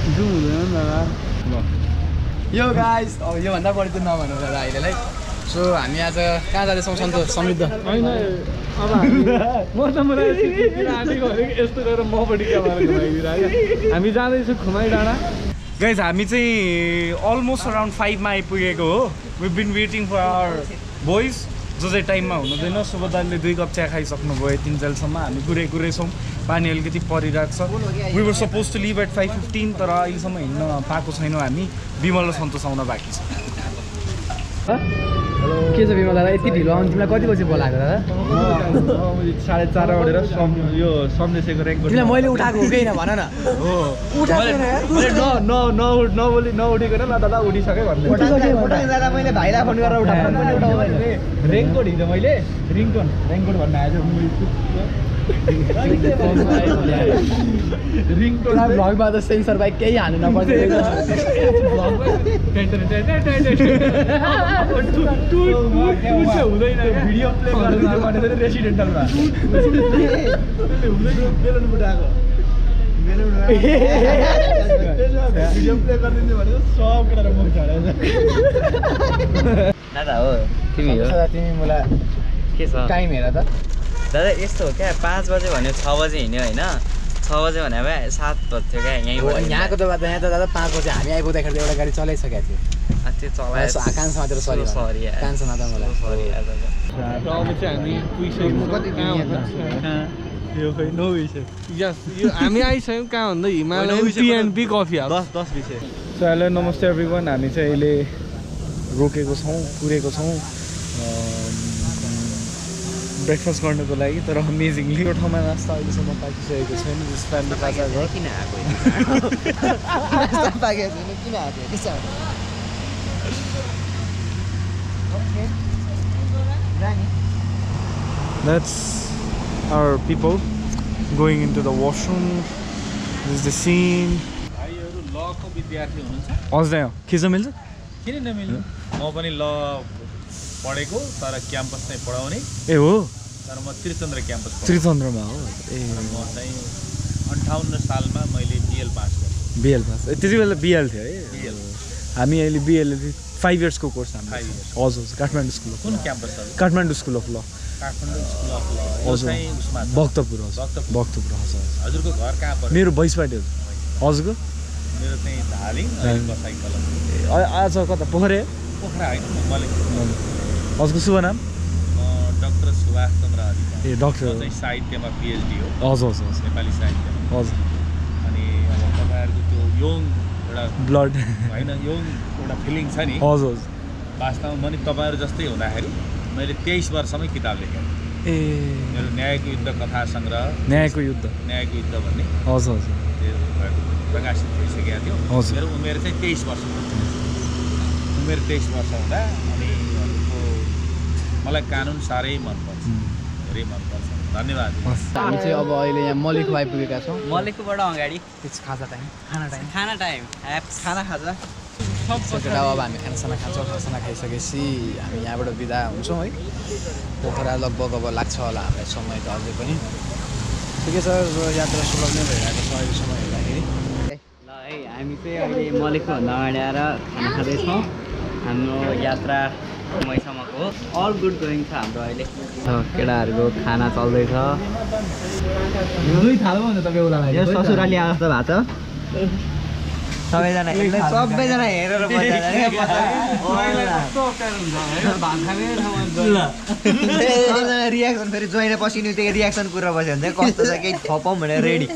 Zoom हुँदैन दादा yo guys अब योभन्दा बढी त नभन्नु दादा अहिलेलाई सो हामी आज कहाँ जाँदैछौँ सन्तोष समृद्ध होइन अब मलाई यस्तो गरेर मपट्टि क्यामेरा घुमाइदिरहेको हामी जाँदैछौँ खुमाई डाँडा गाइस हामी चाहिँ अलमोस्ट अराउन्ड 5 मा आइपुगेको हो we been waiting for our boys जो चाहिँ टाइममा हुनुहुँदैन सुबदारले 2 कप चिया खाइसक्नुभयो यतिन्जेलसम्म हामी कुरै छौँ पानी अलिकति परिरहेको छ we were supposed to leave at 5:15 तर अहिलेसम्म हिँड्न पाएको छैनौँ हामी विमल र सन्तोष आउन बाँकी छ के छ विमल दादा यति ढिलो आउनु तिमीलाई कति बजी बोलाएको दादा 4:30 उठेर यो सन्देशको र्याङ्क तिमीलाई मैले उठाएको हो कि होइन भन न हो नउठिकन ल दादा उठिसकेँ भन्दै दादा मैले भाइलाई फोन गरेर उठाएको रेङ्कोड हिजो मैले रिङटोन रेङ्कोड भन्न आएछ रिङटोन भ्लगमा त सेन्सर बाइक केही हाल्नु नपर्छ हुँदैन भिडियो प्ले गरेर रेसिडेन्टलमा भिडियो प्ले गरिदिन्छु भनेको सब केटा मुख झरेछ दादा हो तिमी हो तिमी मलाई के छ टाइम हेर त दादा यस्तो हो क्या 5 बजे भन्यो 6 बजे हिँड्यो होइन 6 बजे भने भए 7 बज्थ्यो क्या यहीँबाट यहाँको त बात यहाँ त दादा 5 बजे हामी आइपुग्दाखेरि एउटा गाडी चलाइसकेको थियो त्यो चलाए कान्छमा तेरो सरी कान्छमा त मलाई सरी दादा अब चाहिँ हामी यो खै नो विषय यस यो हामी आइसक्यौँ कहाँ भन्दा हिमालयन टी&बी कफी हाउस 10 विषय सो हेलो नमस्ते एभ्रिवान हामी चाहिँ अहिले रोकेको छौँ पुगेको छौँ ब्रेकफास्ट गर्नको लागि तर अमेजिङली यो ठाउँमा नास्ता अहिलेसम्म पाकिसकेको छैन जस फ्यामिली खाजा घर किन आएको किन आएको That's our people going into the washroom. This is the scene. भाइहरु लको विद्यार्थी हुनुहुन्छ हजुर खिच्न मिल्छ किन नमिल्नु म पनि ल पढेको तर क्याम्पस चाहिँ पढाउने ए हो तर म त्रिचन्द्र क्याम्पस त्रिचन्द्रमा हो ए म चाहिँ 58 सालमा मैले बीएल पास गरेँ बीएल पास त्यति बेला बीएल थियो है बीएल हामी अहिले बीएल 5 इयर्सको कोर्स हाम्रो 5 years हजुर काठमाडौँ स्कुल कुन क्याम्पस हो काठमाडौँ स्कुल अफ ल काठमाडौँ स्कुल अफ ल हजुर चाहिँ उसमा भक्तपुर भक्तपुर हजुर हजुरको घर कहाँ पर्यो मेरो भैँसपाटी हजुरको मेरो चाहिँ धालिङ बसाइ कलम आज कता पोखरा पोखरा हैन मैले हजुरको शुभ नाम डाक्टर सुभाष चन्द्र अधिकारी ए डाक्टर चाहिँ साहित्यमा पीएचडी हो हजुर हजुर नेपाली साहित्यमा हजुर अनि अब तपाईहरुको त्यो योङ एउटा ब्लड हैन योङ एउटा फिलिङ छ नि हजुर वास्तवमा म नि तपाईहरु जस्तै हुँदाखेरि मैले 23 वर्षमै किताब लेखेँ ए मेरो न्यायको युद्ध कथा संग्रह न्यायको युद्ध भन्ने हजुर हजुर त्यो प्रकाशित भइसकेको थियो हजुर मेरो उमेर चाहिँ 23 वर्ष उमेर 23 वर्ष हुँदा अनि मलाई कानुन साह्रै मनपर्छ धेरै मनपर्छ धन्यवाद हामी चाहिँ अब अहिले यहाँ मलिकको आइपुगेका छौँ मलेकोबाट अगाडि खाजा टाइम खाना टाइम खाना खाजा केटा अब हामी खानासाना खान्छौँ खानासाना खाइसकेपछि हामी यहाँबाट बिदा हुन्छौँ है पोखरा लगभग अब लाग्छ होला हामीलाई समय त अझै पनि ठिकै छ यात्रा सुलभ नै भइरहेको छ अहिलेसम्म हेर्दाखेरि ल है हामी चाहिँ अहिले मलेकोभन्दा अगाडि आएर खाना खाँदैछौँ हाम्रो यात्रा समयसम्मको हो अल गुड गोइङ छ हाम्रो अहिले केटाहरूको खाना चल्दैछ यो ससुराली अवस्था भएको छ सबैजना हेरेर रियाक्सन फेरि ज्वाइँले पसिनु त्यो रियाक्सन कुरा बस्यो भने चाहिँ कस्तो छ केही थपौँ भनेर रेडी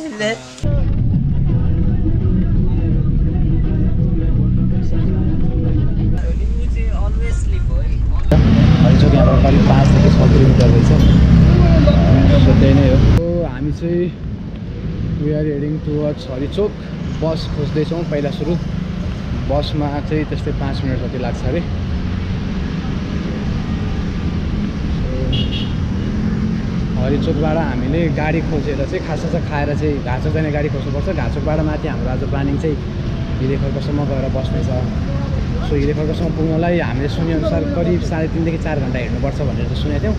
यहाँबाट करिब 5 देखि 6 किलोमिटर रहेछ त्यही नै हो हामी चाहिँ वी आर हेडिङ टुवर्ड्स हरिचोक बस खोज्दैछौँ पहिला सुरु बसमा चाहिँ त्यस्तै 5 मिनट जति लाग्छ अरे हरिचोकबाट हामीले गाडी खोजेर चाहिँ खासा खाएर चाहिँ घाँचोक जाने गाडी खोज्नुपर्छ घाँचोकबाट माथि हाम्रो आज प्लानिङ चाहिँ हिलेखर्कसम्म गएर बस्ने छ सो हिलेखर्कसम्म पुग्नलाई हामीले सुनेअनुसार करिब 3.5 देखि 4 घन्टा हिँड्नुपर्छ भनेर सुनेको थियौँ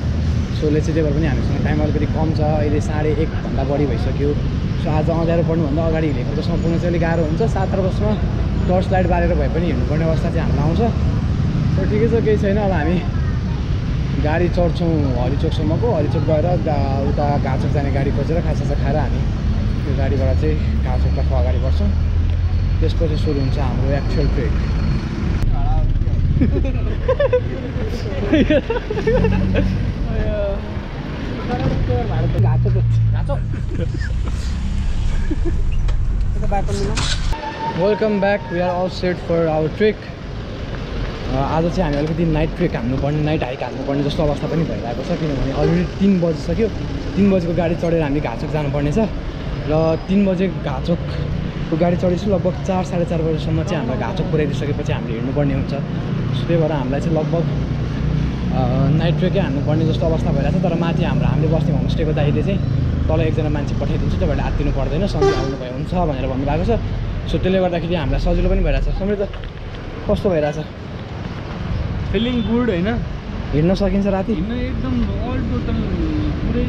सोले चाहिँ त्यही भएर पनि हामीसँग टाइम अलिकति कम छ अहिले 1:30 भन्दा बढी भइसक्यो सो आज अँध्यारो पर्नुभन्दा अगाडि हिले खर्कसम्म पुग्न चाहिँ अलिक गाह्रो हुन्छ। 7 बजीसम्म टर्च लाइट बालेर भए पनि हिँड्नुपर्ने अवस्था चाहिँ हामीलाई आउँछ। सो ठिकै छ, केही छैन। अब हामी गाडी चढ्छौँ हरिचोकसम्मको, हरिचोक गएर उता घाँचोक जाने गाडी खोजेर खाजा खाएर हामी त्यो गाडीबाट चाहिँ घाँचोकतर्फ अगाडि बढ्छौँ। त्यसपछि सुरु हुन्छ हाम्रो actual trek. Welcome back, we are all set for our trek. आज चाहिँ हामी अलिकति नाइट ट्रेक हाल्नुपर्ने, नाइट हाइक हाल्नुपर्ने जस्तो अवस्था पनि भइरहेको छ, किनभने अलरेडी 3 बजिसक्यो। 3 बजेको गाडी चढेर हामी घाँचोक जानुपर्ने छ र 3 बजे घाँचोकको गाडी चढेपछि लगभग 4 साढे 4 बजीसम्म चाहिँ हामीलाई घाँचोक पुऱ्याइदिइसकेपछि हामीले हिँड्नुपर्ने हुन्छ। त्यही भएर हामीलाई चाहिँ लगभग नाइट ट्रेकै हाल्नुपर्ने जस्तो अवस्था भइरहेको छ। तर माथि हामीले बस्ने होमस्टेको दाइले चाहिँ तल एकजना मान्छे पठाइदिन्छ, तपाईँहरूले आत्तिनु पर्दैन, सन्चै आउनुभयो हुन्छ भनेर भन्नुभएको छ। सो त्यसले गर्दाखेरि हामीलाई सजिलो पनि भइरहेछ। समेत कस्तो भइरहेछ? फिलिङ गुड होइन? हिँड्न सकिन्छ राति? हिँड्न एकदम अल टोटल पुरै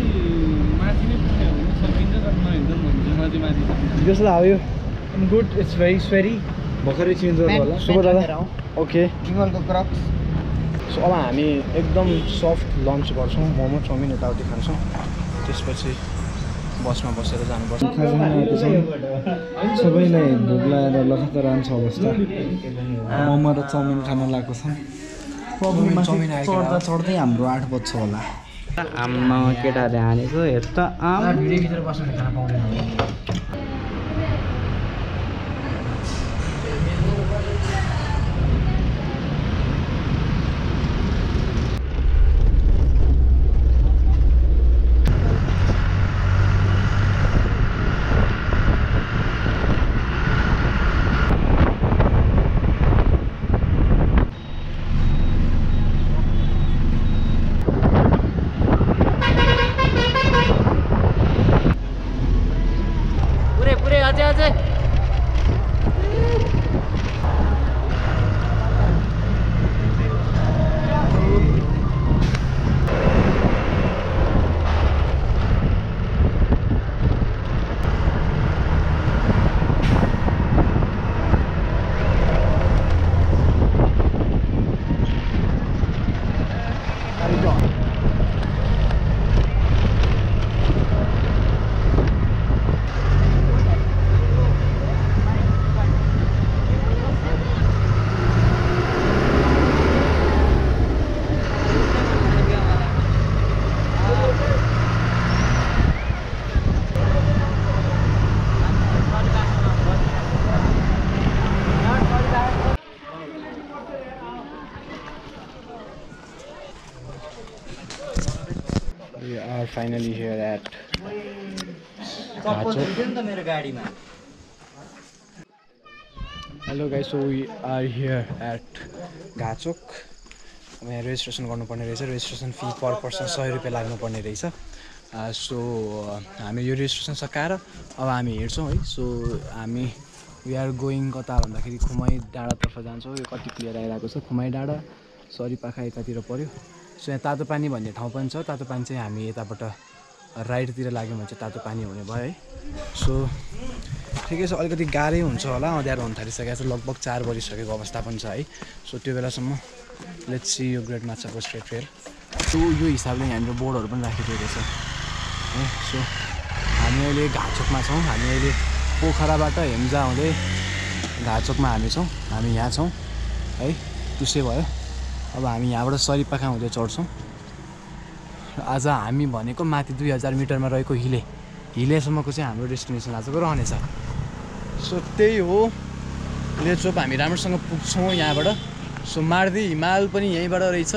माथि नै पुग्ने सकिन्छ, तर नहिँड्दा पनि हुन्छ। माथि जस्तो how you? Good, it's very भर्खरै चेन्ज गर्नु होला। शुभ दादा। Okay, विमलको crux. सो अब हामी एकदम सफ्ट लन्च गर्छौँ, मोमो चाउमिन यताउति खान्छौँ, त्यसपछि बसमा बसेर जानुपर्छ। सबैलाई भोक लागेर लखतरान्छ अवस्था। मोमो र चाउमिन खान लागेको छ। चढ्दै हाम्रो 8 बज्छ होला। आम्मा केटाहरूले हानेको हेर त आम। भिडियोभित्र बस्नु खाना पाउँदैन। We are finally here at Hello guys, so we are here at घाँचोक। अब यहाँ रेजिस्ट्रेसन गर्नुपर्ने रहेछ। रेजिस्ट्रेसन फी पर पर्सन 100 रुपियाँ लाग्नुपर्ने रहेछ। सो हामी यो रेजिस्ट्रेसन सकाएर अब हामी हिँड्छौँ है। सो हामी वी आर गोइङ कता भन्दाखेरि खुमाई डाँडातर्फ जान्छौँ। यो कति क्लियर आइरहेको छ। खुमाई डाँडा सरीपाखा यतातिर पऱ्यो। सो यहाँ तातो पानी भन्ने ठाउँ पनि छ। तातो पानी चाहिँ हामी यताबाट राइटतिर लाग्यौँ भने चाहिँ तातो पानी हुने भयो है। सो ठिकै छ, अलिकति गाह्रै हुन्छ होला, अँध्यारो हुन थालिसकेको छ, लगभग 4 बजिसकेको अवस्था पनि छ है। सो त्यो बेलासम्म लेट्स सी यो ग्रेट माछाको स्ट्रेट ट्रेल। सो यो हिसाबले यहाँनिर बोर्डहरू पनि राखिदिएको रहेछ है। सो हामी अहिले घाँचोकमा छौँ। हामी अहिले पोखराबाट हेम्जा हुँदै घाँचोकमा हामी छौँ। हामी यहाँ छौँ है। तुसे भयो। अब हामी यहाँबाट सरीपाखा हुँदै चढ्छौँ। आज हामी भनेको माथि 2000 मिटरमा रहेको हिलेसम्मको चाहिँ हाम्रो डेस्टिनेसन आजको रहनेछ। सो त्यही हो, लेचोप हामी राम्रोसँग पुग्छौँ यहाँबाट। सो मार्दी हिमाल पनि यहीँबाट रहेछ।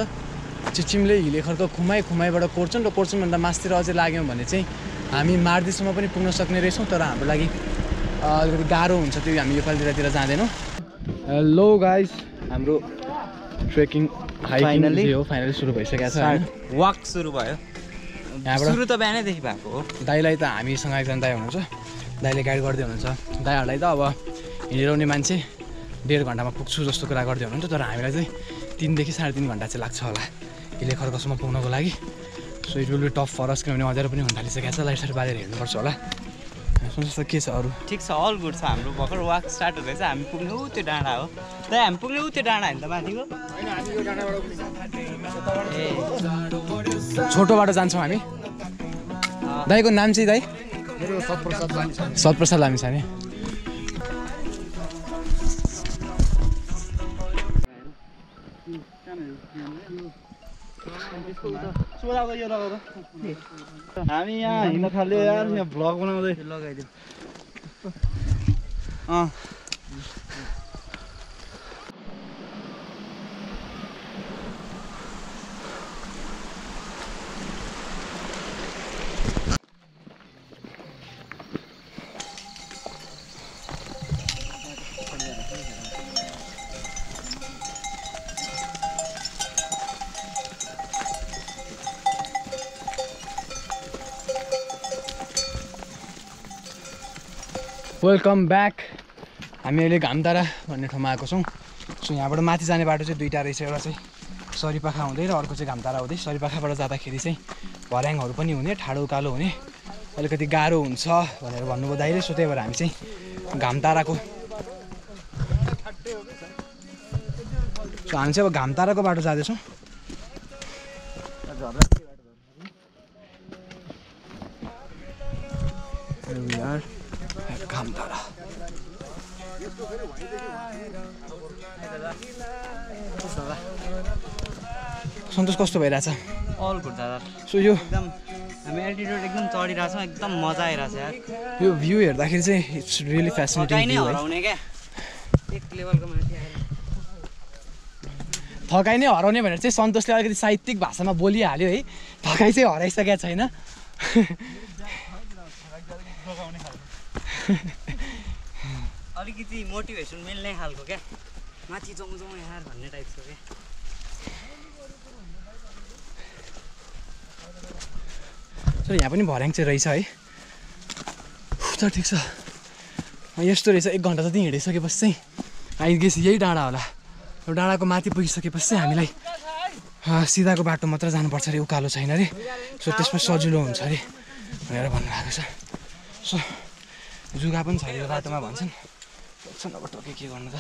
चिचिमले हिलेखर्क खुमाईबाट कोर्चन र कोर्चनभन्दा मास्तिर अझै लाग्यौँ भने चाहिँ हामी मार्दीसम्म पनि पुग्न सक्ने रहेछौँ। तर हाम्रो लागि अलिकति गाह्रो हुन्छ, त्यो हामी यो पालितिर जाँदैनौँ। हेलो गाइस, हाम्रो ट्रेकिङ फाइनली सुरु भइसकेको छ। वाक सुरु भयो। यहाँबाट सुरु त बिहानैदेखि भएको हो। दाइलाई त हामीसँग एकजना दाइ हुनुहुन्छ, दाइले गाइड गर्दै हुनुहुन्छ। दाइहरूलाई त अब हिँडेर आउने मान्छे 1.5 घन्टामा पुग्छु जस्तो कुरा गर्दै हुनुहुन्छ। तर हामीलाई चाहिँ 3 देखि 3.5 घन्टा चाहिँ लाग्छ होला हिले खर्कसम्म पुग्नको लागि। So it will be tough for us, किनभने अँध्यारो पनि हुन थालिसकेको छ। लाइटहरू बालेर हिँड्नुपर्छ होला। सन्तोष के छ अरू ठिक छ अल गुड छ हाम्रो भर्खर वाक स्टार्ट हुँदैछ हामी पुग्ने ऊ त्यो डाँडा हो दाइ हामी पुग्ने ऊ त्यो डाँडा होइन त माथिको छोटो बाटो जान्छौँ हामी दाइको नाम चाहिँ दाइ सतप्रसाद लामिछाने हामी यहाँ हिँड्न थाल्यो यार यहाँ भ्लग बनाउँदै लगाइदिउँ वेलकम ब्याक हामी अहिले घामतारा भन्ने ठाउँमा आएको छौँ सो यहाँबाट माथि जाने बाटो चाहिँ दुईवटा रहेछ एउटा चाहिँ सरीपाखा हुँदै र अर्को चाहिँ घामतारा हुँदै सरीपाखाबाट जाँदाखेरि चाहिँ भर्याङहरू पनि हुने ठाडो उकालो हुने अलिकति गाह्रो हुन्छ भनेर भन्नुभयो दाइले सो त्यही भएर हामी चाहिँ घामताराको सो हामी चाहिँ अब घामताराको बाटो जाँदैछौँ घामतारा सन्तोष कस्तो भइरहेछ अल गुड दादा सो यो एकदम हामी एल्टिट्युड एकदम चढिरहेछौँ एकदम मजा आइरहेछ यार यो भ्यू हेर्दाखेरि चाहिँ इट्स रियली फ्यासिनेटिङ थकाइ नै भ्यू है हराउने क्या एक लेभलको माथि आएर थकाइ नै हराउने भनेर चाहिँ सन्तोषले अलिकति साहित्यिक भाषामा बोलिहाल्यो है थकाइ चाहिँ हराइसकेको छैन अलिकति मोटिभेसन मिल्ने खालको क्या माथि जाउँ जाउँ यार भन्ने टाइपको क्या सर यहाँ पनि भर्याङ चाहिँ रहेछ है त ठिक छ यस्तो रहेछ 1 घन्टा जति हिँडिसकेपछि चाहिँ आई गेस यही डाँडा होला यो डाँडाको माथि पुगिसकेपछि चाहिँ हामीलाई सिधाको बाटो मात्र जानुपर्छ अरे उकालो छैन अरे सो त्यसमा सजिलो हुन्छ अरे भनेर भन्नुभएको छ सो जुगा पनि छ यो बाटोमा भन्छन् अब टोके के गर्नु त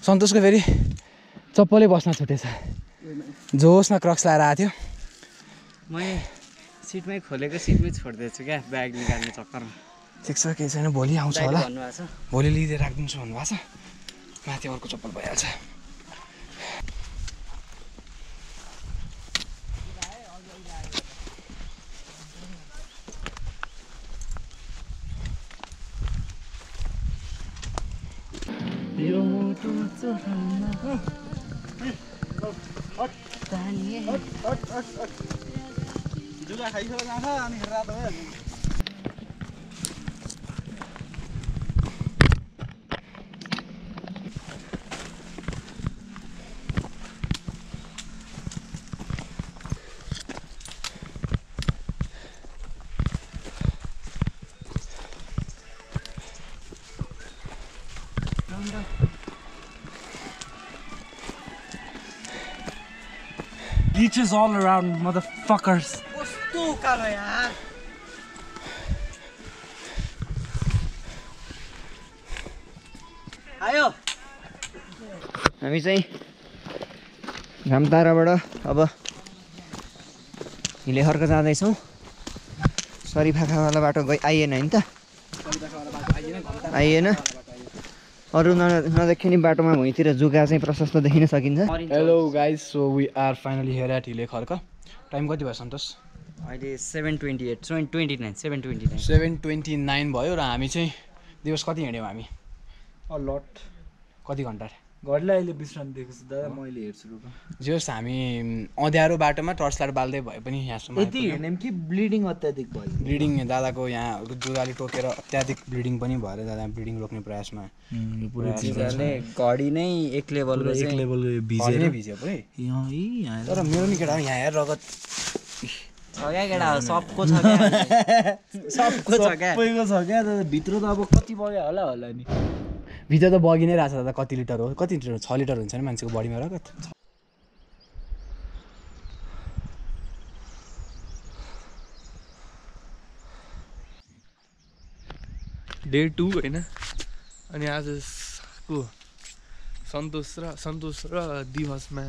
सन्तोषको फेरि चप्पलै बस्न छुटेछ जोसमा क्रक्स लाएर आएको थियो मैले सिटमै खोलेको सिटमै छोडिदिएछु क्या ब्याग निकाल्ने चक्करमा ठिक छ केही छैन भोलि आउँछ होला भन्नुभएको छ भोलि लिँदै राखिदिन्छु भन्नुभएको छ माथि अर्को चप्पल भइहाल्छ यो मोटो जुगा खाइसकेर जान्छ अनि रातो भइहाल्छ Beaches all around, motherfuckers. कस्तो उकालो यार आयो हामी चाहिँ घामताराबाट अब हिलेखर्क जाँदैछौँ सरीफाखावाला बाटो आइएन नि त आइएन अरू नदेखिने बाटोमा भुइँतिर जुगा चाहिँ प्रशस्त देखिन सकिन्छ hello guys so we are finally here at Hilekharka time कति भयो सन्तोष अहिले 7:29 7:29 भयो र हामी चाहिँ दिवस कति हिँड्यौँ हामी लट कति घन्टा घरलाई अहिले विश्रान्ति दिएको छु दादा मैले हेर्छु रुक जोस् हामी अँध्यारो बाटोमा टर्च लाइट बाल्दै भए पनि यहाँसम्म यति हिँड्यौँ कि ब्लिडिङ अत्याधिक भयो ब्लिडिङ दादाको यहाँ जुगाले टोकेर अत्याधिक ब्लिडिङ पनि भएर दादा ब्लिडिङ रोक्ने प्रयासमा घडी नै एक लेभलको एक लेभलको भिजेर भिज्यो पुरै तर मेरो नि केटा यहाँ हेर रगत छ क्या केटा सबको छ क्या सबको छ क्या सबैको छ क्या भित्र त अब कति बग्यो होला नि भित्र त बगि नै रहेछ दादा कति लिटर हो कति लिटर 6 लिटर हुन्छ नि मान्छेको बडीमा रगत डे 2 होइन। अनि आज को सन्तोष र दिवसमा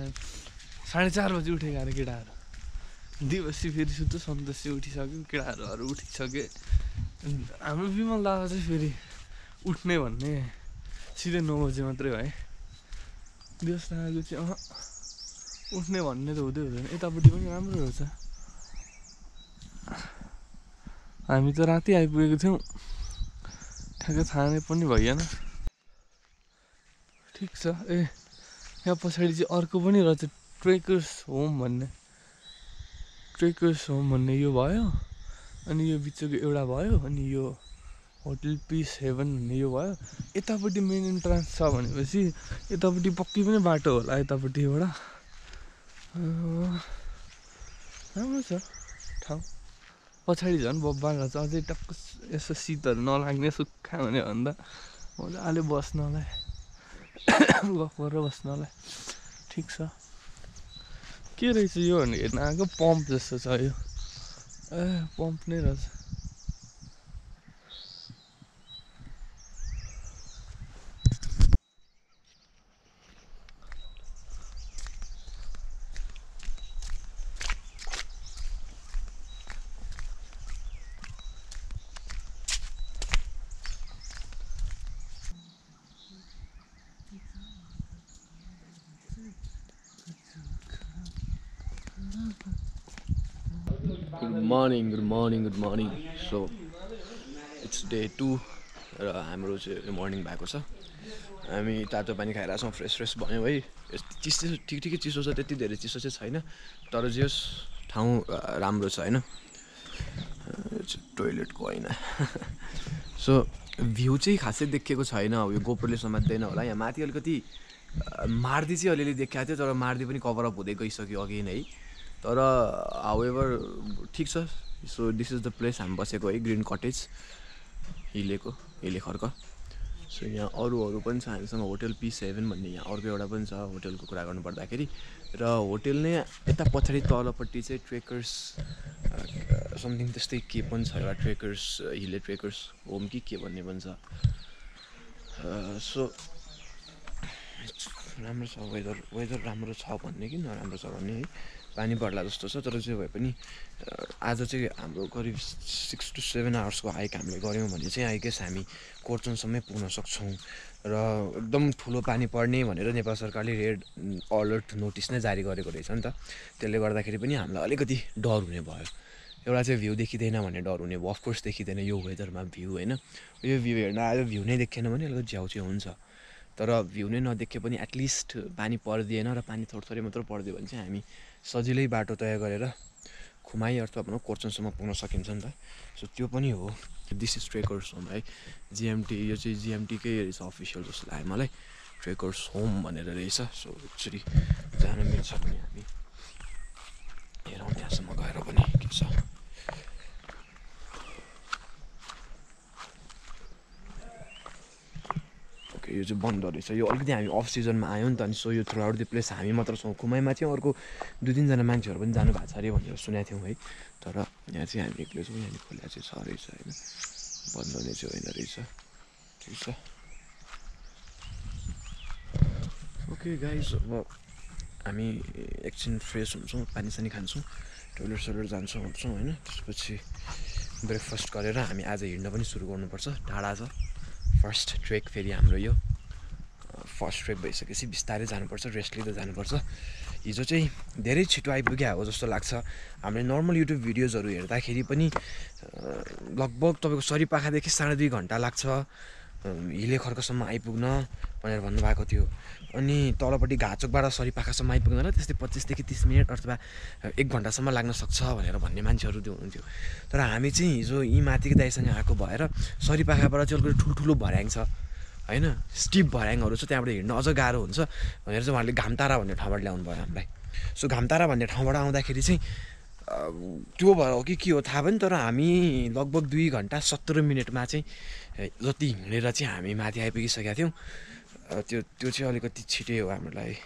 4:30 बजी उठेका अरे केटाहरू। दिवसी फेरि सुत्यो, सन्तोष चाहिँ उठिसक्यो, केटाहरू उठिसके। हाम्रो विमल दादा चाहिँ फेरि उठ्ने भन्ने सिधै 9 बजी मात्रै है। दिवस दादाको चाहिँ उठ्ने भन्ने त हुँदैन। यतापट्टि पनि राम्रो रहेछ। हामी त राति आइपुगेको थियौँ, ठ्याक्कै थाहा पनि भइएन। ठिक छ। यहाँ पछाडि चाहिँ अर्को पनि रहेछ, ट्रेकर्स होम भन्ने यो भयो। अनि यो बिचको एउटा भयो। अनि यो होटल पिस हेभन भन्ने यो भयो। यतापट्टि मेन इन्ट्रान्स छ भनेपछि यतापट्टि पक्कै पनि बाटो होला यतापट्टिबाट। राम्रो छ ठाउँ। पछाडि झन् बब्बाल छ, अझै टक्क यसो शीतहरू नलाग्ने सुक्खा भने भन्दा मजाले बस्नलाई गफ गरेर बस्नलाई ठिक छ। के रहेछ यो भने हेर्न आएको पम्प जस्तो छ यो। पम्प नै रहेछ। Good morning. So it's day 2 र हाम्रो चाहिँ मर्निङ भएको छ। हामी तातो पानी खाइरहेको छौँ, फ्रेस भयो है। चिसो ठिकै चिसो छ, त्यति धेरै चिसो चाहिँ छैन, तर जे होस् ठाउँ राम्रो छ होइन। टोइलेटको होइन। सो भ्यू चाहिँ खासै देखेको छैन, अब यो गोप्रोले समात्दैन होला। यहाँ माथि अलिकति मार्दी चाहिँ अलिअलि देखाएको थियो, तर मार्दी पनि कभर अप हुँदै गइसक्यो अघि नै। तर हाउएभर ठिक छ। So this is the place हामी बसेको है, ग्रिन कटेज हिले खर्क। सो यहाँ अरू पनि छ हामीसँग। होटल पिस हेभन भन्ने यहाँ अर्को एउटा पनि छ होटलको कुरा गर्नु पर्दाखेरि। र होटल नै यता पछाडि तलपट्टि चाहिँ ट्रेकर्स समथिङ त्यस्तै के पनि छ, एउटा ट्रेकर्स हिले ट्रेकर्स होम कि के भन्ने पनि छ। सो राम्रो छ, वेदर राम्रो छ भन्ने कि नराम्रो छ भन्ने है। पानी पर्ला जस्तो छ, तर जे भए पनि आज चाहिँ हाम्रो करिब 6 to 7 आवर्सको हाइक हामीले गऱ्यौँ भने चाहिँ आई गेस हामी कोर्चनसम्मै पुग्न सक्छौँ। र एकदम ठुलो पानी पर्ने भनेर नेपाल सरकारले रेड अलर्ट नोटिस नै जारी गरेको रहेछ नि त। त्यसले गर्दाखेरि पनि हामीलाई अलिकति डर हुने भयो। एउटा चाहिँ भ्यू देखिँदैन भन्ने डर हुने भयो। अफकोर्स देखिँदैन यो वेदरमा भ्यू होइन। यो भ्यू हेर्न आयो, भ्यू नै देखेन भने अलिकति झ्याउ हुन्छ। तर भ्यू नै नदेखे पनि एटलिस्ट पानी परिदिएन र पानी थोरै मात्र परिदियो भने चाहिँ हामी सजिलै बाटो तय गरेर खुमाई अथवा भनौँ कोर्चनसम्म पुग्न सकिन्छ नि त। सो त्यो पनि हो। दिस इज ट्रेकर्स होम है, जिएमटी। यो चाहिँ जिएमटीकै रहेछ अफिसियल जस्तो लाग्यो मलाई, ट्रेकर्स होम भनेर रहेछ। सो एक्चुली जान मिल्छ भने हामी हेरौँ त्यहाँसम्म गएर पनि के छ। यो चाहिँ बन्द रहेछ। यो अलिकति हामी अफ सिजनमा आयौँ नि त, अनि सो यो थ्रु आउट द प्लेस हामी मात्र छौँ। खुमाईमा चाहिँ अर्को 2-3 जना मान्छेहरू पनि जानु भएको छ अरे भनेर सुनेको थियौँ है। तर यहाँ चाहिँ हामी एक्लै छौँ। यहाँ खोला चाहिँ छ रहेछ होइन, बन्द हुने चाहिँ होइन रहेछ। ठिक छ। ओके गाइज, अब हामी एकछिन फ्रेस हुन्छौँ, पानी खान्छौँ, टोइलेट जान्छौँ होइन। त्यसपछि ब्रेकफास्ट गरेर हामी आज हिँड्न पनि सुरु गर्नुपर्छ। टाढा छ फर्स्ट ट्रेक। फेरि हाम्रो यो फर्स्ट ट्रेक भइसकेपछि बिस्तारै जानुपर्छ, रेस्ट लिँदै जानुपर्छ। हिजो चाहिँ धेरै छिटो आइपुग्यो हो जस्तो लाग्छ। हामीले नर्मल युट्युब भिडियोजहरू हेर्दाखेरि पनि लगभग तपाईँको सरीपाखादेखि 2.5 घन्टा लाग्छ हिले खर्कसम्म आइपुग्न भनेर भन्नुभएको थियो। अनि तलपट्टि घाचोकबाट सरीपाखासम्म आइपुग्नलाई त्यस्तै 25 देखि 30 मिनट अथवा 1 घन्टासम्म लाग्न सक्छ भनेर भन्ने मान्छेहरू त्यो हुनुहुन्थ्यो। तर हामी चाहिँ हिजो यी माथिको दाइसँग आएको भएर सरीपाखाबाट चाहिँ अलिकति ठुल्ठुलो भर्याङ छ होइन, स्टिप भर्याङहरू छ, त्यहाँबाट हिँड्न अझ गाह्रो हुन्छ भनेर चाहिँ उहाँले घामतारा भन्ने ठाउँबाट ल्याउनु भयो हामीलाई। सो घामतारा भन्ने ठाउँबाट आउँदाखेरि चाहिँ त्यो भएर हो कि के हो थाहा भएन, तर हामी लगभग 2 घन्टा 17 मिनटमा चाहिँ जति हिँडेर चाहिँ हामी माथि आइपुगिसकेका थियौँ। त्यो चाहिँ अलिकति छिटै हो हाम्रो लागि।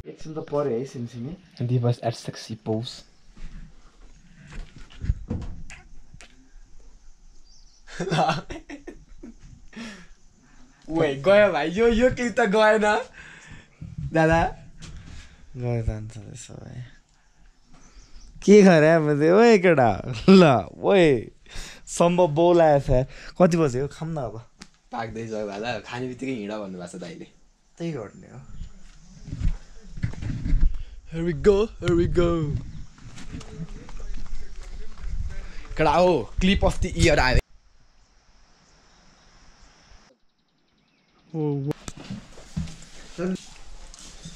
एकछिन त पऱ्यो है सिमसिमी। दिवस एट सेक्सी पोज ओए गयो भाइ यो क्लिप त गएन दादा गयो जान्छ त्यसो भए के गरे मैले ओए केटा ल ओए सम्भव बोलाएछ कति बज्यो खाऊँ न अब पाक्दैछ भाला खाने बित्तिकै हिँड भन्नुभएको छ दाइले त्यही गर्ने हो Here we go. केटा हो क्लिप अफ द इयर आयो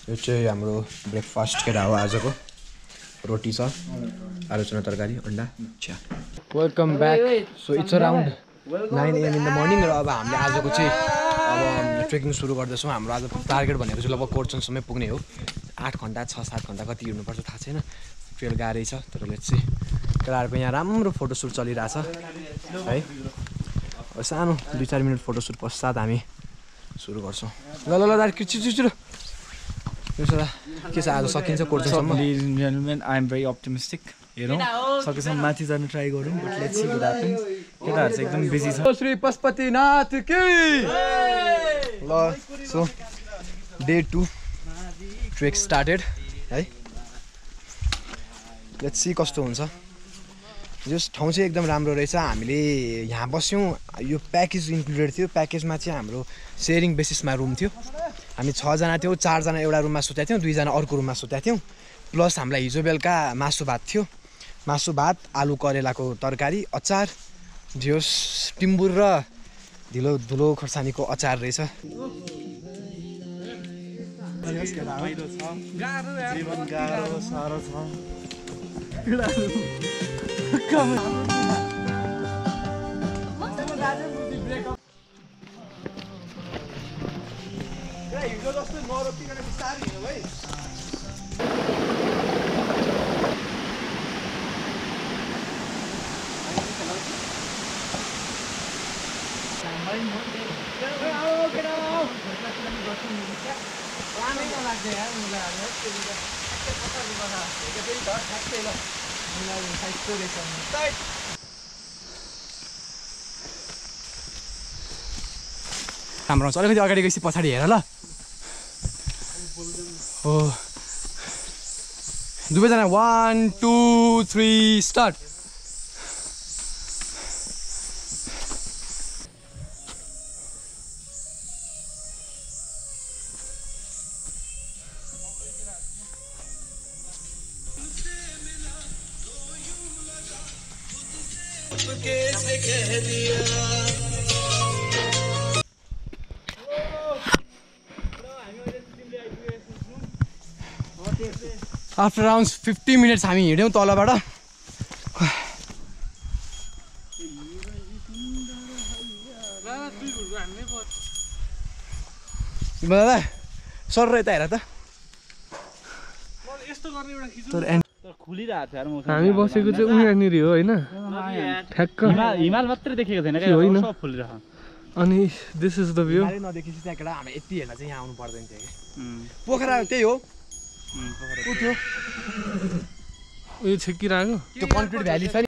यो चाहिँ हाम्रो ब्रेकफास्ट केटा हो आजको रोटी छ आलुचना तरकारी अन्डा चिया welcome back so it's around 9 AM in the morning र अब हामीले आजको चाहिँ अब ट्रेकिङ सुरु गर्दैछौँ हाम्रो आज टार्गेट भनेको चाहिँ लगभग कोर्चनसम्म पुग्ने हो 8 घन्टा 6-7 घन्टा कति हिँड्नुपर्छ थाहा छैन ट्रेल गाह्रै छ तर लेट्स सी केटाहरूको यहाँ राम्रो फोटोसुट चलिरहेछ है सानो 2-4 मिनट फोटोसुट पश्चात हामी सुरु गर्छौँ ल दाइ छिटो के छ आज सकिन्छ कोर्चनसम्म आई एम भेरी अप्टिमिस्टिक हेरौँ सकेसम्म माथि जानु ट्राई गरौँ but let's see what happens केटाहरू चाहिँ एकदम बिजी छ श्री पशुपतिनाथ की ल सो डे 2 ट्रेक स्टार्टेड है लेट्स सी कस्तो हुन्छ यो ठाउँ चाहिँ एकदम राम्रो रहेछ हामीले यहाँ बस्यौँ यो प्याकेज इन्क्लुडेड थियो प्याकेजमा चाहिँ हाम्रो सेयरिङ बेसिसमा रुम थियो हामी 6 जना थियौँ 4 जना एउटा रुममा सुतेका थियौँ 2 जना अर्को रुममा सुतेका थियौँ प्लस हामीलाई हिजो बेलुका मासु भात थियो मासु भात आलु करेलाको तरकारी अचार ढियोस टिम्बुर र धुलो खोर्सानीको अचार रहेछ जीवन गाह्रो साह्रो छ राम्रो हुन्छ अलिकति अगाडि गएपछि पछाडि हेर ल हो दुवैजना 1 2 3 स्टार्ट आफ्टर अराउन्ड 50 मिनट्स हामी हिँड्यौँ तलबाट दादा सर यता हेर त हामी बसेको चाहिँ उहाँनिर हो होइन ठ्याक्क हिमाल मात्रै देखेको थिएन होइन सब फुलिरह अनि दिस इज द भ्यू नदेखेपछि त्यहाँ केटा हामी यति हेर्न चाहिँ यहाँ आउनु पर्दैन थियो कि पोखरा त्यही हो उठ्यो उयो छेकिरहेको त्यो कन्क्रिट भ्याली छ नि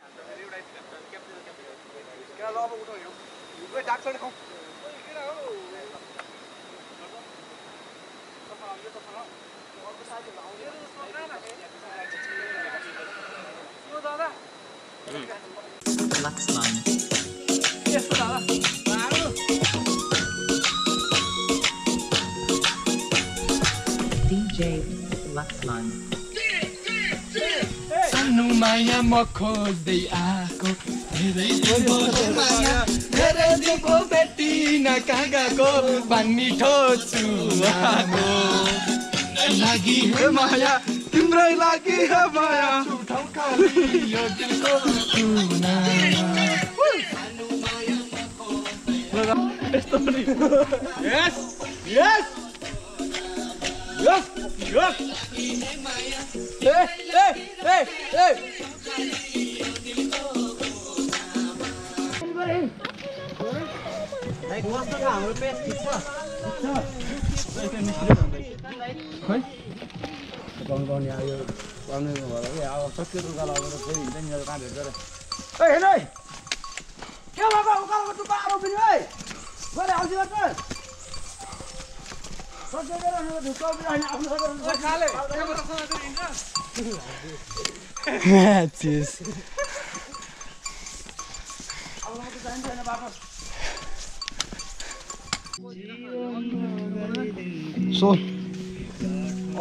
DJ Luxman. सानो माया म खोज्दै आएको धेरै दिनको भेटिन कहाँ गएको पानी ठोच्छु लागि हे माया तिम्रै लागि हे माया छुटाउ खाली यो दिलको कुना यस्तो पनि यस यस यस यस सो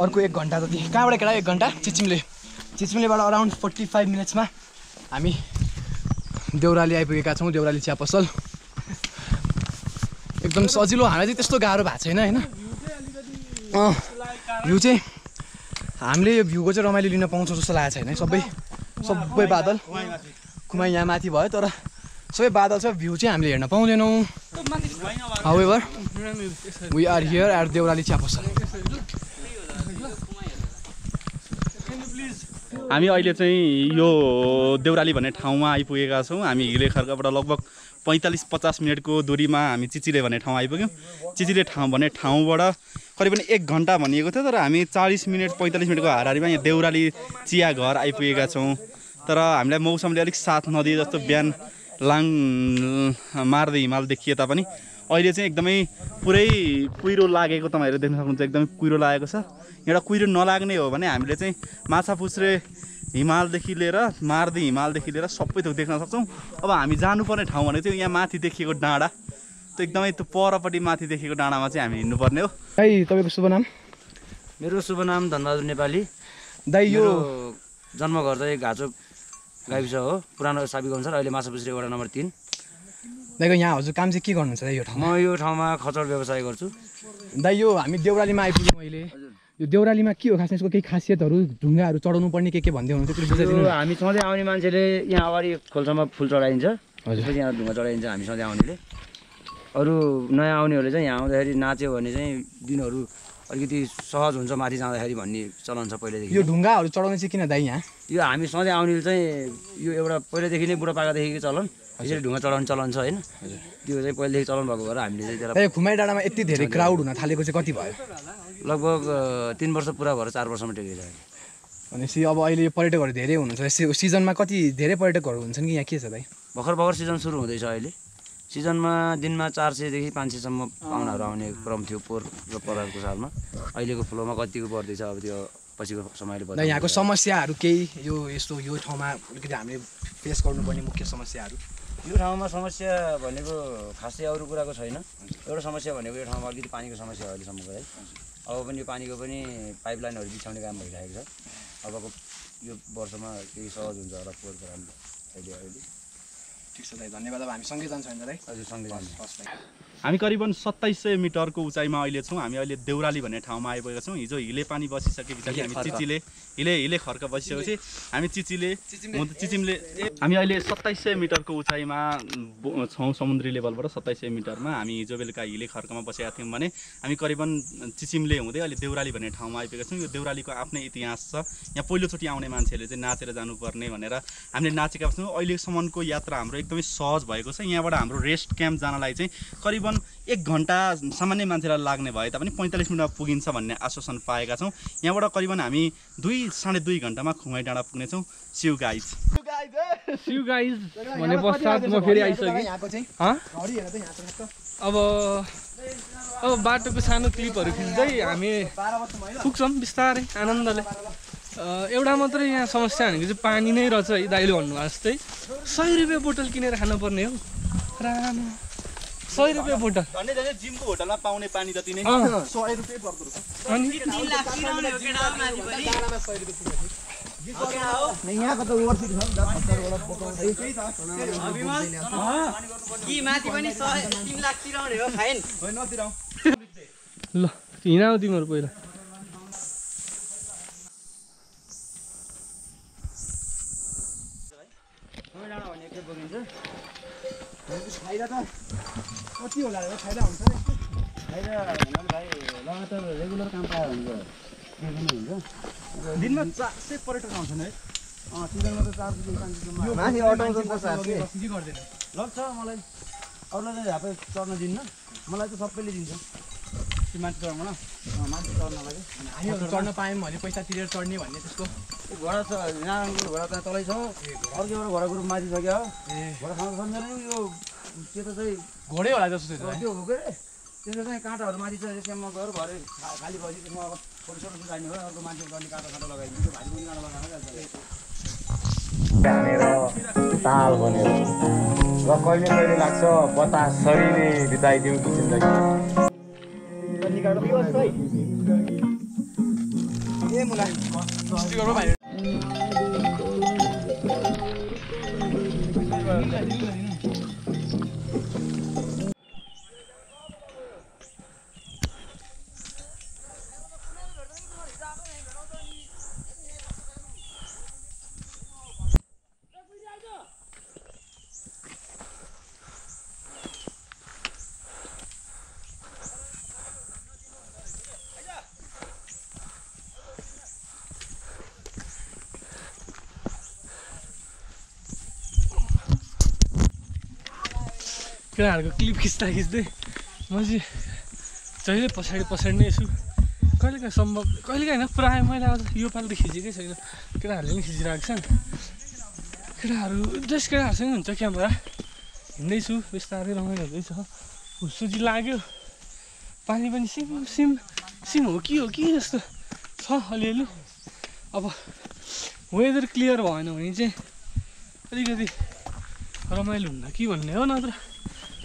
अर्को 1 घन्टा जति कहाँबाट केटा 1 घन्टा चिचमिलेबाट अराउन्ड 45 मिनट्समा हामी देउराली आइपुगेका छौँ। देउराली चिया पसल एकदम सजिलो, हामीलाई चाहिँ त्यस्तो गाह्रो भएको छैन होइन। भ्यू चाहिँ हामीले यो भ्यूको चाहिँ रमाइलो लिन पाउँछौँ जस्तो लागेको छैन है। सबै बादल कुमाई यहाँ माथि भयो तर सबै बादल छ, भ्यू चाहिँ हामीले हेर्न पाउँदैनौँ। However we are here at Deurali चिया पसल। हामी अहिले चाहिँ यो देउराली भन्ने ठाउँमा आइपुगेका छौँ। हामी हिले खर्काबाट लगभग 45-50 मिनटको दूरीमा हामी चिचिले भन्ने ठाउँ आइपुग्यौँ। चिचिले भन्ने ठाउँबाट करिबन 1 घन्टा भनिएको थियो तर हामी 40 मिनट 45 मिनटको हाराहारीमा यहाँ देउराली चिया घर आइपुगेका छौँ। तर हामीलाई मौसमले अलिक साथ नदिए जस्तो बिहान लाङ मार्दै हिमाल देखिए तापनि अहिले चाहिँ एकदमै पुरै कुहिरो लागेको तपाईँहरू देख्न सक्नुहुन्छ। एकदमै कुहिरो लागेको छ। एउटा कुहिरो नलाग्ने हो भने हामीले चाहिँ माछापुच्छ्रे हिमालदेखि लिएर मार्दी हिमालदेखि लिएर सबै थोक देख्न सक्छौँ। अब हामी जानुपर्ने ठाउँ भनेको चाहिँ यहाँ माथि देखिएको डाँडा, त्यो एकदमै त्यो परपट्टि माथि देखिएको डाँडामा चाहिँ हामी हिँड्नुपर्ने हो। दाइ तपाईँको शुभ नाम? मेरो शुभ नाम धनबहादुर नेपाली। दाइ यो जन्मघर चाहिँ घाँचोक गाविस हो, पुरानो साबिक अनुसार अहिले माछापुच्छ्रे वडा नम्बर 3। दाइको यहाँ हजुर काम चाहिँ के गर्नुहुन्छ दाइ यो ठाउँमा? म यो ठाउँमा खचर व्यवसाय गर्छु। दाइ यो हामी देउरालीमा आइपुग्यौँ अहिले। यो देउरालीमा के हो खास यसको केही खासियतहरू, ढुङ्गाहरू चढाउनु पर्ने के भन्दै हुनुहुन्छ त्यो बुझाइदिनु। हामी सधैँ आउने मान्छेले यहाँ अगाडि खोल्सामा फुल चढाइन्छ, त्यसपछि यहाँ ढुङ्गा चढाइन्छ हामी सधैँ आउनेले। अरू नयाँ आउनेहरूले चाहिँ यहाँ आउँदाखेरि नाच्यो भने चाहिँ दिनहरू अलिकति सहज हुन्छ माथि जाँदाखेरि भन्ने चलन छ पहिल्यैदेखि। यो ढुङ्गाहरू चढाउने चाहिँ किन दाइ यहाँ? यो हामी सधैँ आउनेले चाहिँ यो एउटा पहिल्यैदेखि नै बुढापाकादेखिको चलन, यसरी ढुङ्गा चढाउने चलन छ होइन। त्यो चाहिँ पहिलेदेखि चलन भएको भएर हामीले चाहिँ त्यसलाई खुमाई डाँडामा यति धेरै क्राउड हुन थालेको चाहिँ कति भयो? लगभग 3 वर्ष पुरा भएर 4 वर्षमा टेकेको छ। भनेपछि अब अहिले पर्यटकहरू धेरै हुनुहुन्छ, सिजनमा कति धेरै पर्यटकहरू हुन्छन् कि यहाँ के छ दाइ? भर्खर सिजन सुरु हुँदैछ अहिले। सिजनमा दिनमा 400 देखि 500सम्म पाहुनाहरू आउने क्रम थियो पोहोर र परारको सालमा। अहिलेको फ्लोमा कतिको बढ्दैछ अब त्यो पछिको समयले बढ्दै। यहाँको समस्याहरू केही यो यस्तो यो ठाउँमा अलिकति हामीले फेस गर्नुपर्ने मुख्य समस्याहरू? यो ठाउँमा समस्या भनेको खासै अरू कुराको छैन। एउटा समस्या भनेको यो ठाउँमा अलिकति पानीको समस्या हो अहिलेसम्मको है। अब पनि यो पानीको पनि पाइपलाइनहरू बिछाउने काम भइरहेको छ। अबको यो वर्षमा केही सहज हुन्छ होला पोहोरको राम्रो अहिले। ठिक छ दाइ, धन्यवाद। अब हामी सँगै जान्छौँ होइन दाइ? हजुर सँगै जान्छौँ। हामी करिबन 2700 मिटरको उचाइमा अहिले छौँ। हामी अहिले देउराली भन्ने ठाउँमा आइपुगेका छौँ। हिजो हिले पानी बसिसके पछाडि हामी चिचिले हिले खर्क बसिसकेपछि हामी चिचिमले हामी अहिले 2700 मिटरको उचाइमा छौँ। समुद्री लेभलबाट 2700 मिटरमा हामी हिजो बेलुका हिले खर्कमा बसेका थियौँ भने हामी करिबन चिचिमले हुँदै अहिले देउराली भन्ने ठाउँमा आइपुगेका छौँ। यो देउरालीको आफ्नै इतिहास छ। यहाँ पहिलोचोटि आउने मान्छेहरूले चाहिँ नाचेर जानुपर्ने भनेर हामीले नाचेका छौँ। अहिलेसम्मको यात्रा हाम्रो एकदमै सहज भएको छ। यहाँबाट हाम्रो रेस्ट क्याम्प जानलाई चाहिँ करिबन 1 घन्टा सामान्य मान्छेलाई लाग्ने भए तापनि 45 मिनटमा पुगिन्छ भन्ने आश्वासन पाएका छौँ। यहाँबाट करिबन हामी 2-2.5 घन्टामा खुमाई डाँडा पुग्नेछौँ। सिउ गाइज भने पश्चात म फेरि आइसकेँ। अब बाटोको सानो क्लिपहरू खिच्दै हामी पुग्छौँ बिस्तारै आनन्दले। एउटा मात्रै यहाँ समस्या भनेको चाहिँ पानी नै रहेछ है। दाइले भन्नुभएको जस्तै 100 रुपियाँ बोतल किनेर खानुपर्ने हो। राम्रो 100 रुपियाँ बोतल जिमको होटलमा पाउने पानी जति नै 100 रुपियाँ पर्दो रहेछ। अनि यहाँको त वर्सिट छ कि माथि पनि 3 लाख तिराउने हो फाइन। ल हिँडाऊ तिमीहरू पहिला। फाइदा त कति होला र? फाइदा हुन्छ नि? फाइदा भन्नाले भाइ लगातार रेगुलर काम पायो भने त के पनि हुन्छ। दिनमा 400 पर्यटक आउँछन् है? सिजनमा त 400-500 माथि अटाउँछ के गर्दैन? लाग्छ मलाई। अरूलाई चाहिँ झापै चढ्न दिन्न, मलाई चाहिँ सबैले दिन्छ। त्यो माथि चढ्न माथि चढ्न लागि हामी चढ्न पायौँ भने पैसा तिरेर चढ्ने भन्ने त्यसको घोडा छ। यहाँ घोडा त्यहाँ तलै छ, अर्को एउटा घोडाको रूप माथि छ क्या। घोडा खान सक्दैन यो त्यो त चाहिँ घोडै होला जस्तो छ त्यो हो के अरे त्यसको चाहिँ काँटाहरू माथि चाहिँ त्यसमा गएर भरे खाली भएपछि त्यसमा अब फोटो सुटाइने हो अर्को मान्छे गर्ने काँटा लगाइदिन्छ भारी पनि काँटा लगाएर हानेर ताल बनेर र कहिले कहिले लाग्छ बतास शरीरले बिताइदिउँ कि जिन्दगी ए मुला स्टिकरमा भाइ केटाहरूको क्लिप खिच्दै म चाहिँ जहिले पछाडि नै छु कहिलेकाहीँ सम्भव कहिलेकाहीँ होइन प्रायः मैले आज योपालि त खिचेकै छैन केटाहरूले पनि खिचिरहेको छन् केटाहरू जस केटाहरूसँग हुन्छ क्यामेरा हिँड्दैछु बिस्तारै रमाइलो हुँदैछ हुस्सुजी लाग्यो पानी पनि सिम हो कि जस्तो छ अलिअलि अब वेदर क्लियर भएन भने चाहिँ अलिकति रमाइलो हुन्न कि भन्ने हो नत्र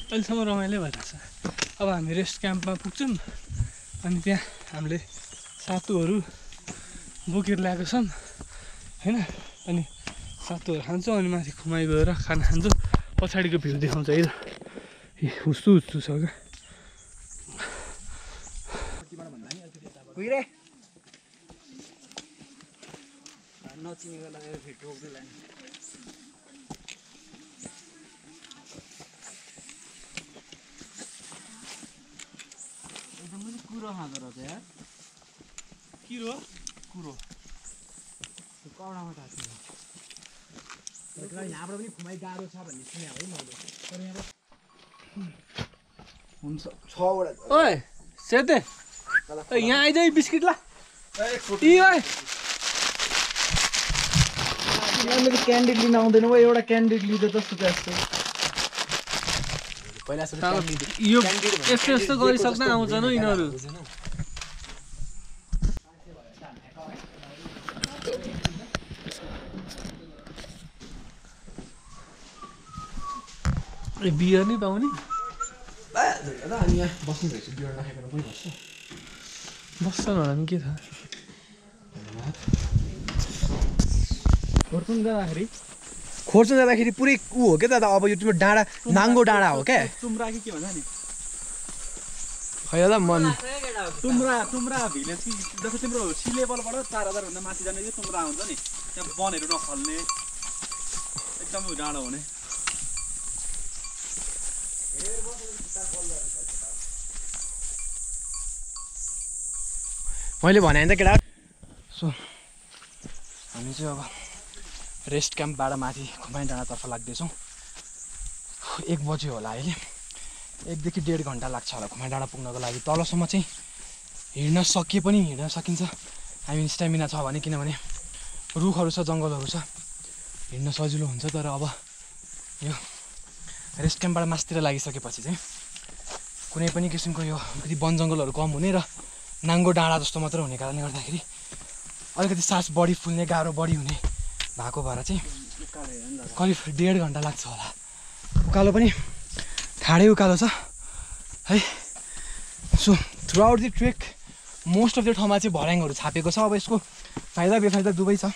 अहिलेसम्म रमाइलो भइरहेको छ अब हामी रेस्ट क्याम्पमा पुग्छौँ अनि त्यहाँ हामीले सातुहरू बोकेर ल्याएको छौँ होइन अनि सातुहरू खान्छौँ अनि माथि खुमाइ गएर खाना खान्छौँ पछाडिको भ्यू देखाउँछ है हुस्सु छ क्या नचिनेको लगेर फेरि टोक्दै लाने कुरो खाँदो रहेछ यार कुरो कौडामा थाहा यहाँबाट पनि खुमाइ गाह्रो छ भन्ने सुने है मैले तर यहाँ हुन्छ 6 वटा ओए सेते यहाँ आइज बिस्किट ला मैले क्यान्डिड लिन आउँदैन हो एउटा क्यान्डिड लिँदा जस्तो त्यस्तो पहिला यो यस्तो गरिसक्दा आउँछन् हौ यिनीहरू बियर नै पाउने अनि यहाँ बस्नु रहेछ बियर राखेर पनि बस्छ बस्छन् होला नि के थाहा खोर्चुन जाँदाखेरि पुरै ऊ हो क्या दादा अब यो तिम्रो डाँडा नाङ्गो डाँडा हो क्या तुम्रा कि के भन्छ नि खै दादा मन तुम्रा भिलेज कि जस्तो तिम्रो सी लेभलबाट 4000 भन्दा माथि जाने चाहिँ तुम्रा हुन्छ नि त्यहाँ वनहरू नफल्ने एकदम डाँडो हुने मैले भने नि त केटा सो हामी चाहिँ अब रेस्ट क्याम्पबाट माथि खुमाइ डाँडातर्फ लाग्दैछौँ 1 बजे होला अहिले 1 देखि 1.5 घन्टा लाग्छ होला खुमाइ डाँडा पुग्नको लागि तलसम्म चाहिँ हिँड्न सके पनि हिँड्न सकिन्छ हामी स्ट्यामिना छ भने किनभने रुखहरू छ जङ्गलहरू छ हिँड्न सजिलो हुन्छ तर अब यो रेस्ट क्याम्पबाट मास्तिर लागिसकेपछि चाहिँ कुनै पनि किसिमको यो अलिकति वन जङ्गलहरू कम हुने र नाङ्गो डाँडा जस्तो मात्र हुने कारणले गर्दाखेरि अलिकति सास बढी फुल्ने गाह्रो बढी हुने भएको भएर चाहिँ करिब 1.5 घन्टा लाग्छ होला उकालो पनि ठाडै उकालो छ है so throughout the trek most of the ठाउँमा चाहिँ भर्याङहरू छापेको छ अब यसको फाइदा बेफाइदा दुवै छ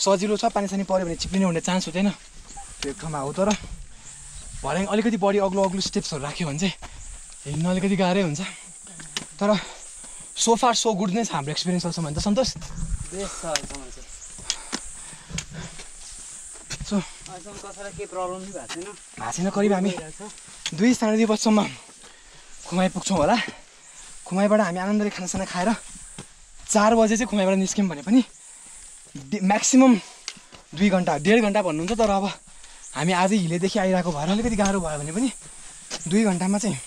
सजिलो छ पानी सानी पऱ्यो भने चिप्लिने हुने चान्स हुँदैन त्यो एक ठाउँमा हो तर भर्याङ अलिकति बढी अग्लो स्टेप्सहरू राख्यो भने चाहिँ हिँड्न अलिकति गाह्रै हुन्छ तर सो फार सो गुड नै छ हाम्रो एक्सपिरियन्स अहिलेसम्म त सन्तोष बेस्ट छ अहिलेसम्म चाहिँ सो अहिलेसम्म कसैलाई केही प्रब्लम पनि भएको छैन करिब हामी 2-2:30 बजीसम्म खुमाइ पुग्छौँ होला खुमाइबाट हामी आनन्दले खानासाना खाएर 4 बजे चाहिँ खुमाइबाट निस्क्यौँ भने पनि म्याक्सिमम् 2 घन्टा 1.5 घन्टा भन्नुहुन्छ तर अब हामी आजै हिलेदेखि आइरहेको भएर अलिकति गाह्रो भयो भने पनि 2 घन्टामा चाहिँ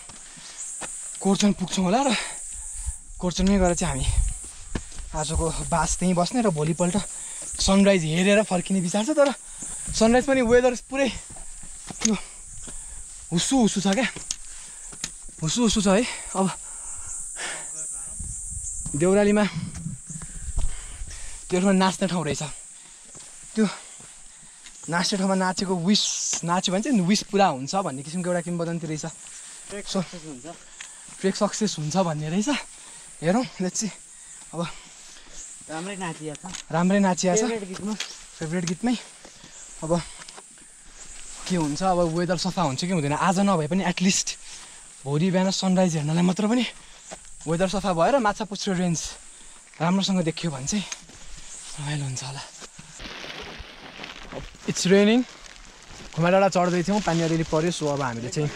कोर्चन पुग्छौँ होला र कोर्चनमै गएर चाहिँ हामी आजको बास त्यहीँ बस्ने र भोलिपल्ट सनराइज हेरेर फर्किने विचार छ तर सनराइज पनि वेदर पुरै हुस्सु छ क्या हुस्सु छ है। अब देउरालीमा त्यो ठाउँमा नाच्ने ठाउँ रहेछ। त्यो नाच्ने ठाउँमा नाच्यो भने चाहिँ विस पुरा हुन्छ भन्ने किसिमको एउटा किम्बदन्ती रहेछ। सो ट्रेक सक्सेस हुन्छ भन्ने रहेछ। हेरौँ लेट्स सी। अब राम्रै नाचिया छ फेभरेट गीतमै। अब के हुन्छ अब वेदर सफा हुन्छ कि हुँदैन। आज नभए पनि एटलिस्ट भोलि बिहान सनराइज हेर्नलाई मात्र पनि वेदर सफा भएर माछापुच्छ्रे रेन्ज राम्रोसँग देखियो भने चाहिँ रमाइलो हुन्छ होला। It's raining. खुमा डाँडा चढ्दै थियौँ, पानी अलिअलि पऱ्यो। सो अब हामीले चाहिँ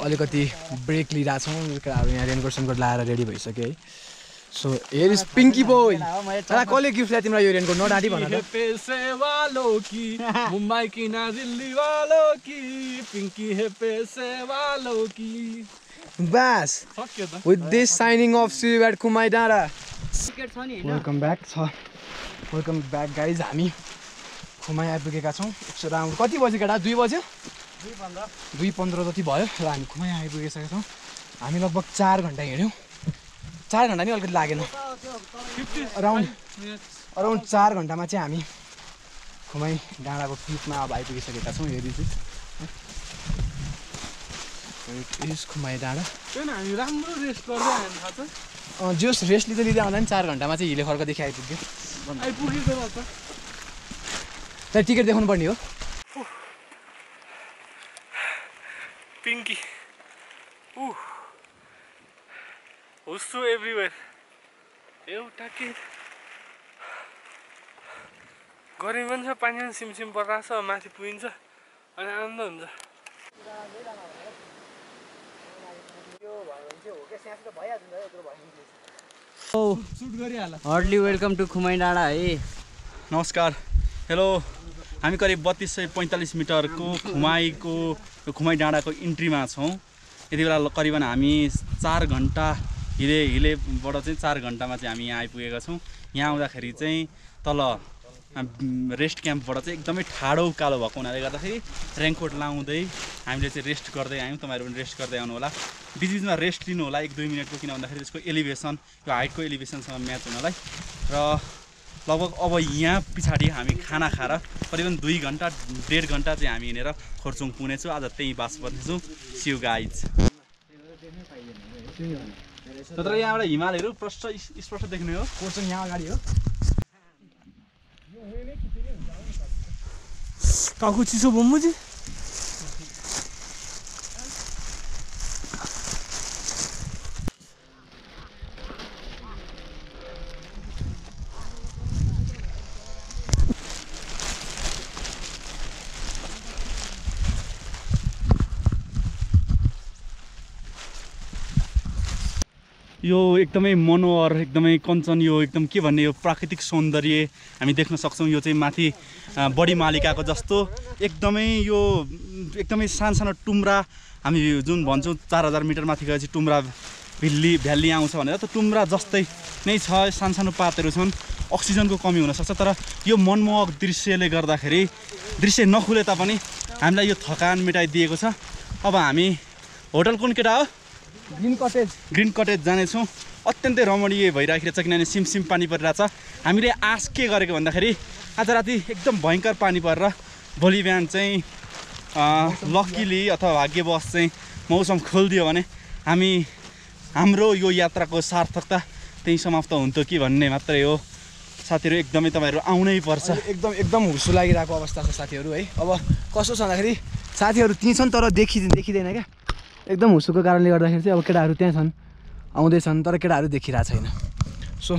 अलिकति ब्रेक लिइरहेछौँ। केटाहरू यहाँ रेनकोट सेनकोट लाएर रेडी भइसक्यो है। So here is Pinky boy. कसले गिफ्ट ल्यायो तिमीलाई यो रेनकोट? नडाँडी भन त। मुम्बई की ना दिल्ली वालों की पिंकी है पैसे वालों की। बस with this signing off see you at Khumai डाँडा। Welcome back guys. हामी खुमाई आइपुगेका छौँ। राउन्ड कति बज्यो केटा? 2 बज्यो 2:15 जति भयो र हामी खुमाई आइपुगेका छौँ। हामी लगभग 4 घन्टा हिँड्यौँ। 4 घन्टा नि अलिकति लागेन। अराउन्ड 4 घन्टामा चाहिँ हामी खुमाई डाँडाको पिकमा अब आइपुगिसकेका छौँ। हेरी चाहिँ खुमाई डाँडा। हामी राम्रो रेस्ट गर्दै आयो थाहा छ। जोस् रेस्ट लिँदै आउँदा नि 4 घन्टामा चाहिँ हिले खर्कदेखि आइपुग्यो। तर टिकट देखाउनु पर्ने हो। पिङ्की हुस्सु एभ्रिवेयर। एउटा के गर्मी पनि छ, पानी पनि सिमसिम परिरहेको छ। माथि पुगिन्छ अनि आनन्द हुन्छ। हार्डली वेलकम टु खुमाई डाँडा है। नमस्कार, हेलो। हामी करिब 3245 मिटरको खुमाई डाँडाको इन्ट्रीमा छौँ। यति बेला करिबन हामी 4 घन्टा हिलेबाट चाहिँ 4 घन्टामा चाहिँ हामी यहाँ आइपुगेका छौँ। यहाँ आउँदाखेरि चाहिँ तल रेस्ट क्याम्पबाट चाहिँ एकदमै ठाडो उकालो भएको हुनाले गर्दाखेरि रेनकोट लाउँदै हामीले चाहिँ रेस्ट गर्दै आयौँ। तपाईँहरू पनि रेस्ट गर्दै आउनु होला। बिचबिचमा रेस्ट लिनु होला 1-2 मिनटको, किन भन्दाखेरि त्यसको एलिभेसन, यो हाइटको एलिभेसनसँग म्याच हुनलाई। र लगभग अब यहाँ पछाडि हामी खाना खाएर करिबन 2 घन्टा 1.5 घन्टा चाहिँ हामी हिँडेर खोर्चुङ पुग्नेछौँ। आज त्यहीँ बास बस्नेछौँ। C you guys. तर यहाँबाट हिमालहरू स्पष्ट देख्ने हो। खोर्चुङ यहाँ अगाडि हो। टाउको चिसो बम्बुजी। यो एकदमै मनोहर, एकदमै कञ्चन, यो एकदम के भन्ने, यो प्राकृतिक सौन्दर्य हामी देख्न सक्छौँ। यो चाहिँ माथि बडी मालिकाको जस्तो एकदमै यो एकदमै सानो टुम्रा, हामी जुन भन्छौँ 4000 मिटर माथि गएपछि टुम्रा भ्याली आउँछ भनेर, त टुम्रा जस्तै नै छ। सानो पातहरू छन्, अक्सिजनको कमी हुनसक्छ। तर यो मनमोहक दृश्यले गर्दाखेरि दृश्य नखुले तापनि हामीलाई यो थकान मेटाइदिएको छ। अब हामी होटल कुन केटा हो? ग्रिन कटेज जानेछौँ। अत्यन्तै रमणीय भइराखेको छ, किनभने सिमसिम पानी परिरहेछ। हामीले आश के गरेको भन्दाखेरि आज राति एकदम भयङ्कर पानी परेर भोलि बिहान चाहिँ लक्कीली अथवा भाग्यवश चाहिँ मौसम खोलिदियो भने हाम्रो यो यात्राको सार्थकता त्यही समाप्त हुन्थ्यो कि भन्ने मात्रै हो। साथीहरू एकदमै तपाईँहरू आउनै पर्छ। एकदम हुस्सु लागिरहेको अवस्था छ साथीहरू है। अब कस्तो छ भन्दाखेरि साथीहरू त्यहीँ छन् तर देखिँदैन क्या। एकदम हुस्सुको कारणले गर्दाखेरि चाहिँ अब केटाहरू त्यहाँ छन्, आउँदैछन्, तर केटाहरू देखिरहेको छैन। सो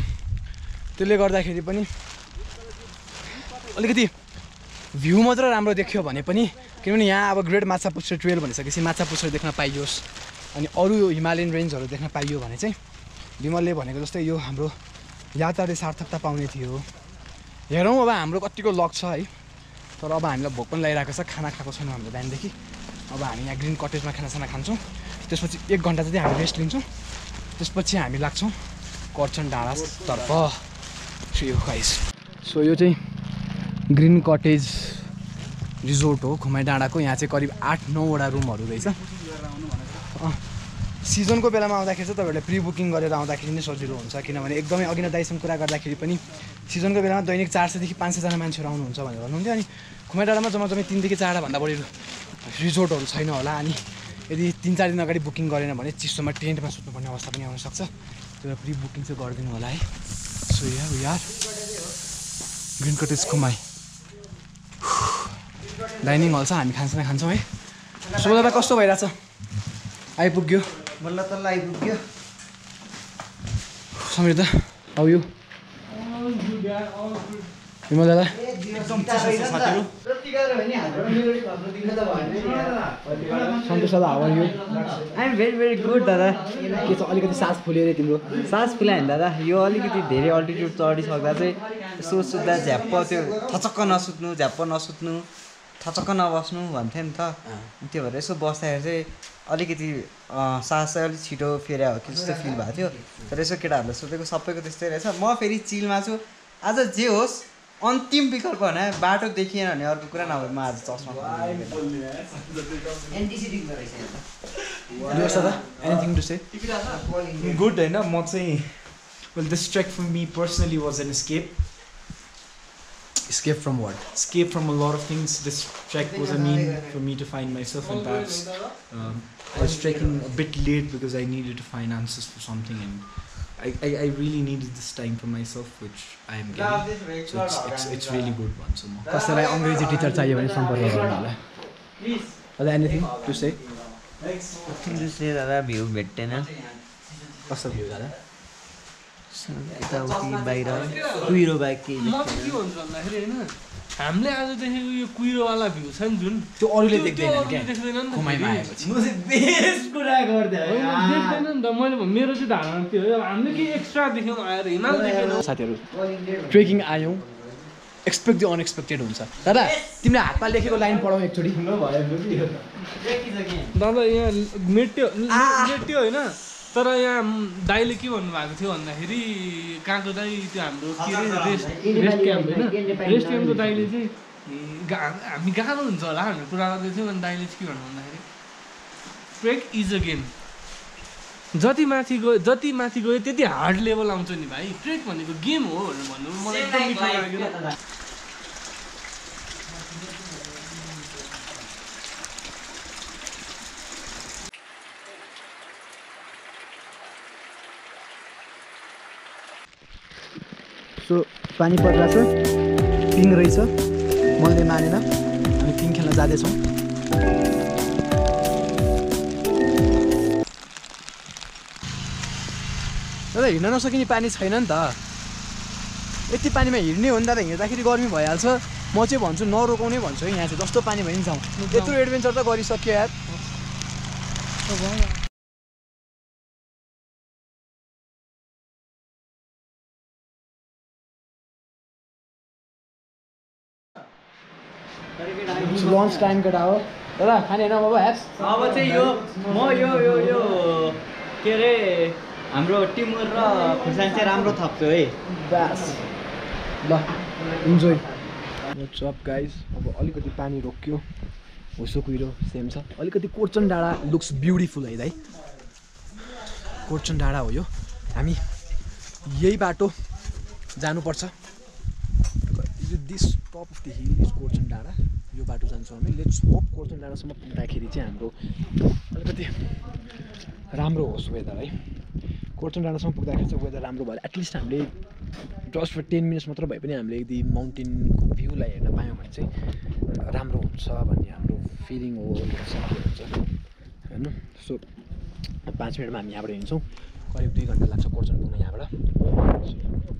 त्यसले गर्दाखेरि पनि अलिकति भ्यू मात्र राम्रो देखियो भने पनि, किनभने यहाँ अब ग्रेट माछापुच्छ्रे ट्रेल भनिसकेपछि माछापुच्छ्रे देख्न पाइयोस् अनि अरू हिमालयन रेन्जहरू देख्न पाइयो भने चाहिँ विमलले भनेको जस्तै यो हाम्रो यात्राले सार्थकता पाउने थियो। हेरौँ अब हाम्रो कतिको लक छ है। तर अब हामीलाई भोक पनि लागिरहेको छ, खाना खाएको छैनौँ हाम्रो बिहानदेखि। अब हामी यहाँ ग्रिन कटेजमा खानासाना खान्छौँ, त्यसपछि 1 घन्टा चाहिँ हामी रेस्ट लिन्छौँ, त्यसपछि हामी लाग्छौँ कर्चन डाँडातर्फ। सो यो चाहिँ ग्रिन कटेज रिजोर्ट हो खुमाई डाँडाको। यहाँ चाहिँ करिब 8-9वटा रुमहरू रहेछ। सिजनको बेलामा आउँदाखेरि चाहिँ तपाईँहरूले प्रि बुकिङ गरेर आउँदाखेरि नै सजिलो हुन्छ, किनभने एकदमै अघि नै दाइसँग कुरा गर्दाखेरि पनि सिजनको बेलामा दैनिक 400 देखि 500 जना मान्छेहरू आउनुहुन्छ भनेर भन्नुहुन्थ्यो। अनि खुमाई डाँडामा जम्मै 3 देखि 4 भन्दा बढी रिजोर्टहरू छैन होला। अनि यदि 3-4 दिन अगाडि बुकिङ गरेन भने चिसोमा टेन्टमा सुत्नुपर्ने अवस्था पनि आउन सक्छ। त्यो प्रि बुकिङ चाहिँ गरिदिनु होला है। सो यार ग्रिन कटेज खुमाई डाइनिङ हल छ, हामी खानसाना खान्छौँ है। सो दादा कस्तो भइरहेछ? आइपुग्यो बल्ल तल्ल आइपुग्यो। समीर दा हाउ यु? विमल दादा सन्तोष दादा how are you? I am very very good दादा। के छ अलिकति सास फुल्यो रे तिम्रो? सास फुलायो नि दादा, यो अलिकति धेरै अल्टिट्युड चढिसक्दा चाहिँ यसो सुत्दा झ्याप्प त्यो थचक्क नसुत्नु, झ्याप्प नसुत्नु, थचक्क नबस्नु भन्थ्यो नि त। त्यो भएर यसो बस्दाखेरि चाहिँ अलिकति सास चाहिँ अलिक छिटो फेर्या हो कि जस्तो फिल भएको थियो। तर यसो केटाहरूले सोधेको सबैको त्यस्तै रहेछ। म फेरि चिलमा छु। आज जे होस् अन्तिम विकल्प भने बाटो देखिएन भने अर्को कुरा नभए म आज चस्मा एनिथिङ टु से? गुड होइन म चाहिँ well this trek for me personally was an escape Escape from what? escape from a lot of things. This trek was a mean for me to find myself, and perhaps I was trekking a bit late because I needed to find answers for something, and I really needed this time for myself, which I am getting. So it's really good once more. कसैलाई अङ्ग्रेजी teacher चाहियो भने सम्पर्क गर्नु होला। अझ anything to say? त्यसले दादा view भेट्टेन। कस्तो भ्यू दादा? यताउति बाहिर कुहिरो बाहेक केही म चाहिँ के भन्छु भन्दाखेरि होइन, हामीले आज देखेको यो कुहिरोवाला भ्यू छ नि जुन, त्यो अरूले देख्दैनन् अरूले क्या देख्दैन नि त। खुमाईमा आएपछि। होइन, देख्दैन नि त। मैले मेरो चाहिँ धारणा त्यो हो, हामीले केही एक्स्ट्रा देख्यौँ आएर, हिमाल देखेनौँ। साथीहरू ट्रेकिङ आयौँ, एक्सपेक्ट द अनएक्सपेक्टेड हुन्छ। दादा तिमीले हातमा लेखेको लाइन पढाउँ एकचोटि। दादा यहाँ मेट्यो होइन, तर यहाँ दाइले के भन्नुभएको थियो भन्दाखेरि कहाँको दाइ त्यो हाम्रो के अरे रेस्ट क्याम्प होइन, रेस्ट क्याम्पको दाइले चाहिँ हामी गाह्रो हुन्छ होला भनेर कुरा गर्दै थियो। अनि दाइले चाहिँ के भन्नु भन्दाखेरि ट्रेक इज अ गेम, जति माथि गयो त्यति हार्ड लेभल आउँछ नि भाइ, ट्रेक भनेको गेम हो भनेर भन्नु मलाई एकदम मिठो लाग्यो। सो पानी परिरहेछ, पिङ रहेछ, मैले मानेन, हामी पिङ खेल्न जाँदैछौँ। दादा हिँड्न नसकिने पानी छैन नि त, यति पानीमा हिँड्ने हो नि दादा, हिँड्दाखेरि गर्मी भइहाल्छ। म चाहिँ भन्छु नरोकाउने भन्छु है, यहाँ चाहिँ जस्तो पानी भयो नि जाउँ। यत्रो एडभेन्चर त गरिसक्यो यार। लन्च टाइम केटा हो दादा, खाने होइन अब ह्याप्स। अब चाहिँ यो म यो के अरे हाम्रो टिमुर र खुर्सानी चाहिँ राम्रो थप्छु है। बस ल इन्जोय। व्हाट्स अप गाइज, अब अलिकति पानी रोक्यो, होसो कुहिरो सेम छ। अलिकति कोर्चन डाँडा लुक्स ब्युटिफुल है दाइ, कोर्चन डाँडा हो यो। हामी यही बाटो जानुपर्छ। This top of the hill is Korchan डाँडा, यो बाटो जान्छौँ हामी। लेट्स होप कोर्चन डाँडासम्म पुग्दाखेरि चाहिँ हाम्रो अलिकति राम्रो होस् वेदर है। कोर्चन डाँडासम्म पुग्दाखेरि चाहिँ वेदर राम्रो भयो, एटलिस्ट हामीले जस्ट फर 10 मिनट्स मात्र भए पनि हामीले यदि माउन्टेनको भ्यूलाई हेर्न पायौँ भने चाहिँ राम्रो हुन्छ भन्ने हाम्रो फिलिङ हो हुन्छ होइन। सो 5 मिनटमा हामी यहाँबाट हिँड्छौँ, करिब 2 घन्टा लाग्छ कोर्चन पुग्न यहाँबाट।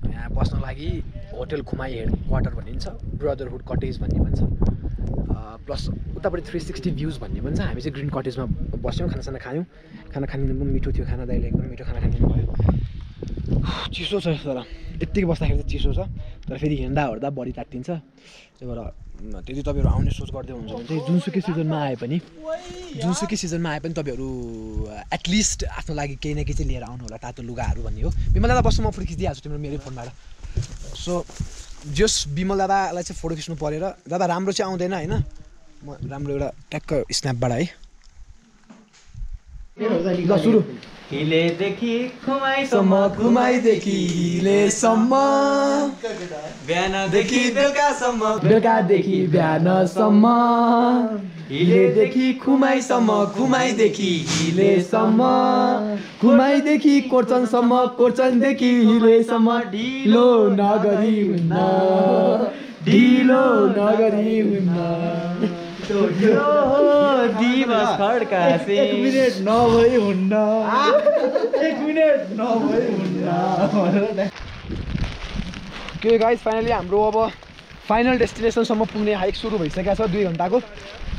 यहाँ बस्न लागि होटल खुमाई हेड क्वार्टर भनिन्छ, ब्रदरहुड कटेज भन्ने भन्छ, प्लस उतापट्टि 360 भ्युज भन्ने भन्छ। हामी चाहिँ ग्रिन कटेजमा बस्यौँ, खानासाना खायौँ। खाना खानिदिनु पनि मिठो थियो, खाना दाइले एकदम मिठो खाना खानिदिनु भयो। चिसो छ तर यत्तिकै बस्दाखेरि चाहिँ चिसो छ, तर फेरि हिँड्दा ओर्दा बडी तात्तिन्छ। त्यही भएर त्यदि तपाईँहरू आउने सोच गर्दै हुन्छ भने चाहिँ जुनसुकै सिजनमा आए पनि तपाईँहरू एटलिस्ट आफ्नो लागि केही न केही चाहिँ लिएर आउनु होला, तातो लुगाहरू भन्ने हो। विमल दादा बस्नु, म फोटो खिचिदिइहाल्छु तिम्रो मेरै फोनबाट। सो जस विमल दादालाई चाहिँ फोटो खिच्नु परेर दादा राम्रो चाहिँ आउँदैन होइन, राम्रो एउटा ट्याक्क स्न्यापबाट है ल सुरु हिलेदेखि खुमाइसम्म घुमाइदेखि हिलेसम्म बिहानदेखि बेलुकासम्म बेलुकादेखि बिहानसम्म हिलेदेखि खुमाइसम्म खुमाइदेखि हिलेसम्म खुमाइदेखि कोर्चनसम्म कोर्चनदेखि हिलेसम्म ढिलो नगरी हुन्न ढिलो नगरी हुन्न दिवस खड्कासे 1 मिनेट नभई हुन्न 1 मिनेट नभई हुन्न के गाइस फाइनली हाम्रो अब फाइनल डेस्टिनेसनसम्म पुग्ने हाइक सुरु भइसकेको छ 2 घन्टाको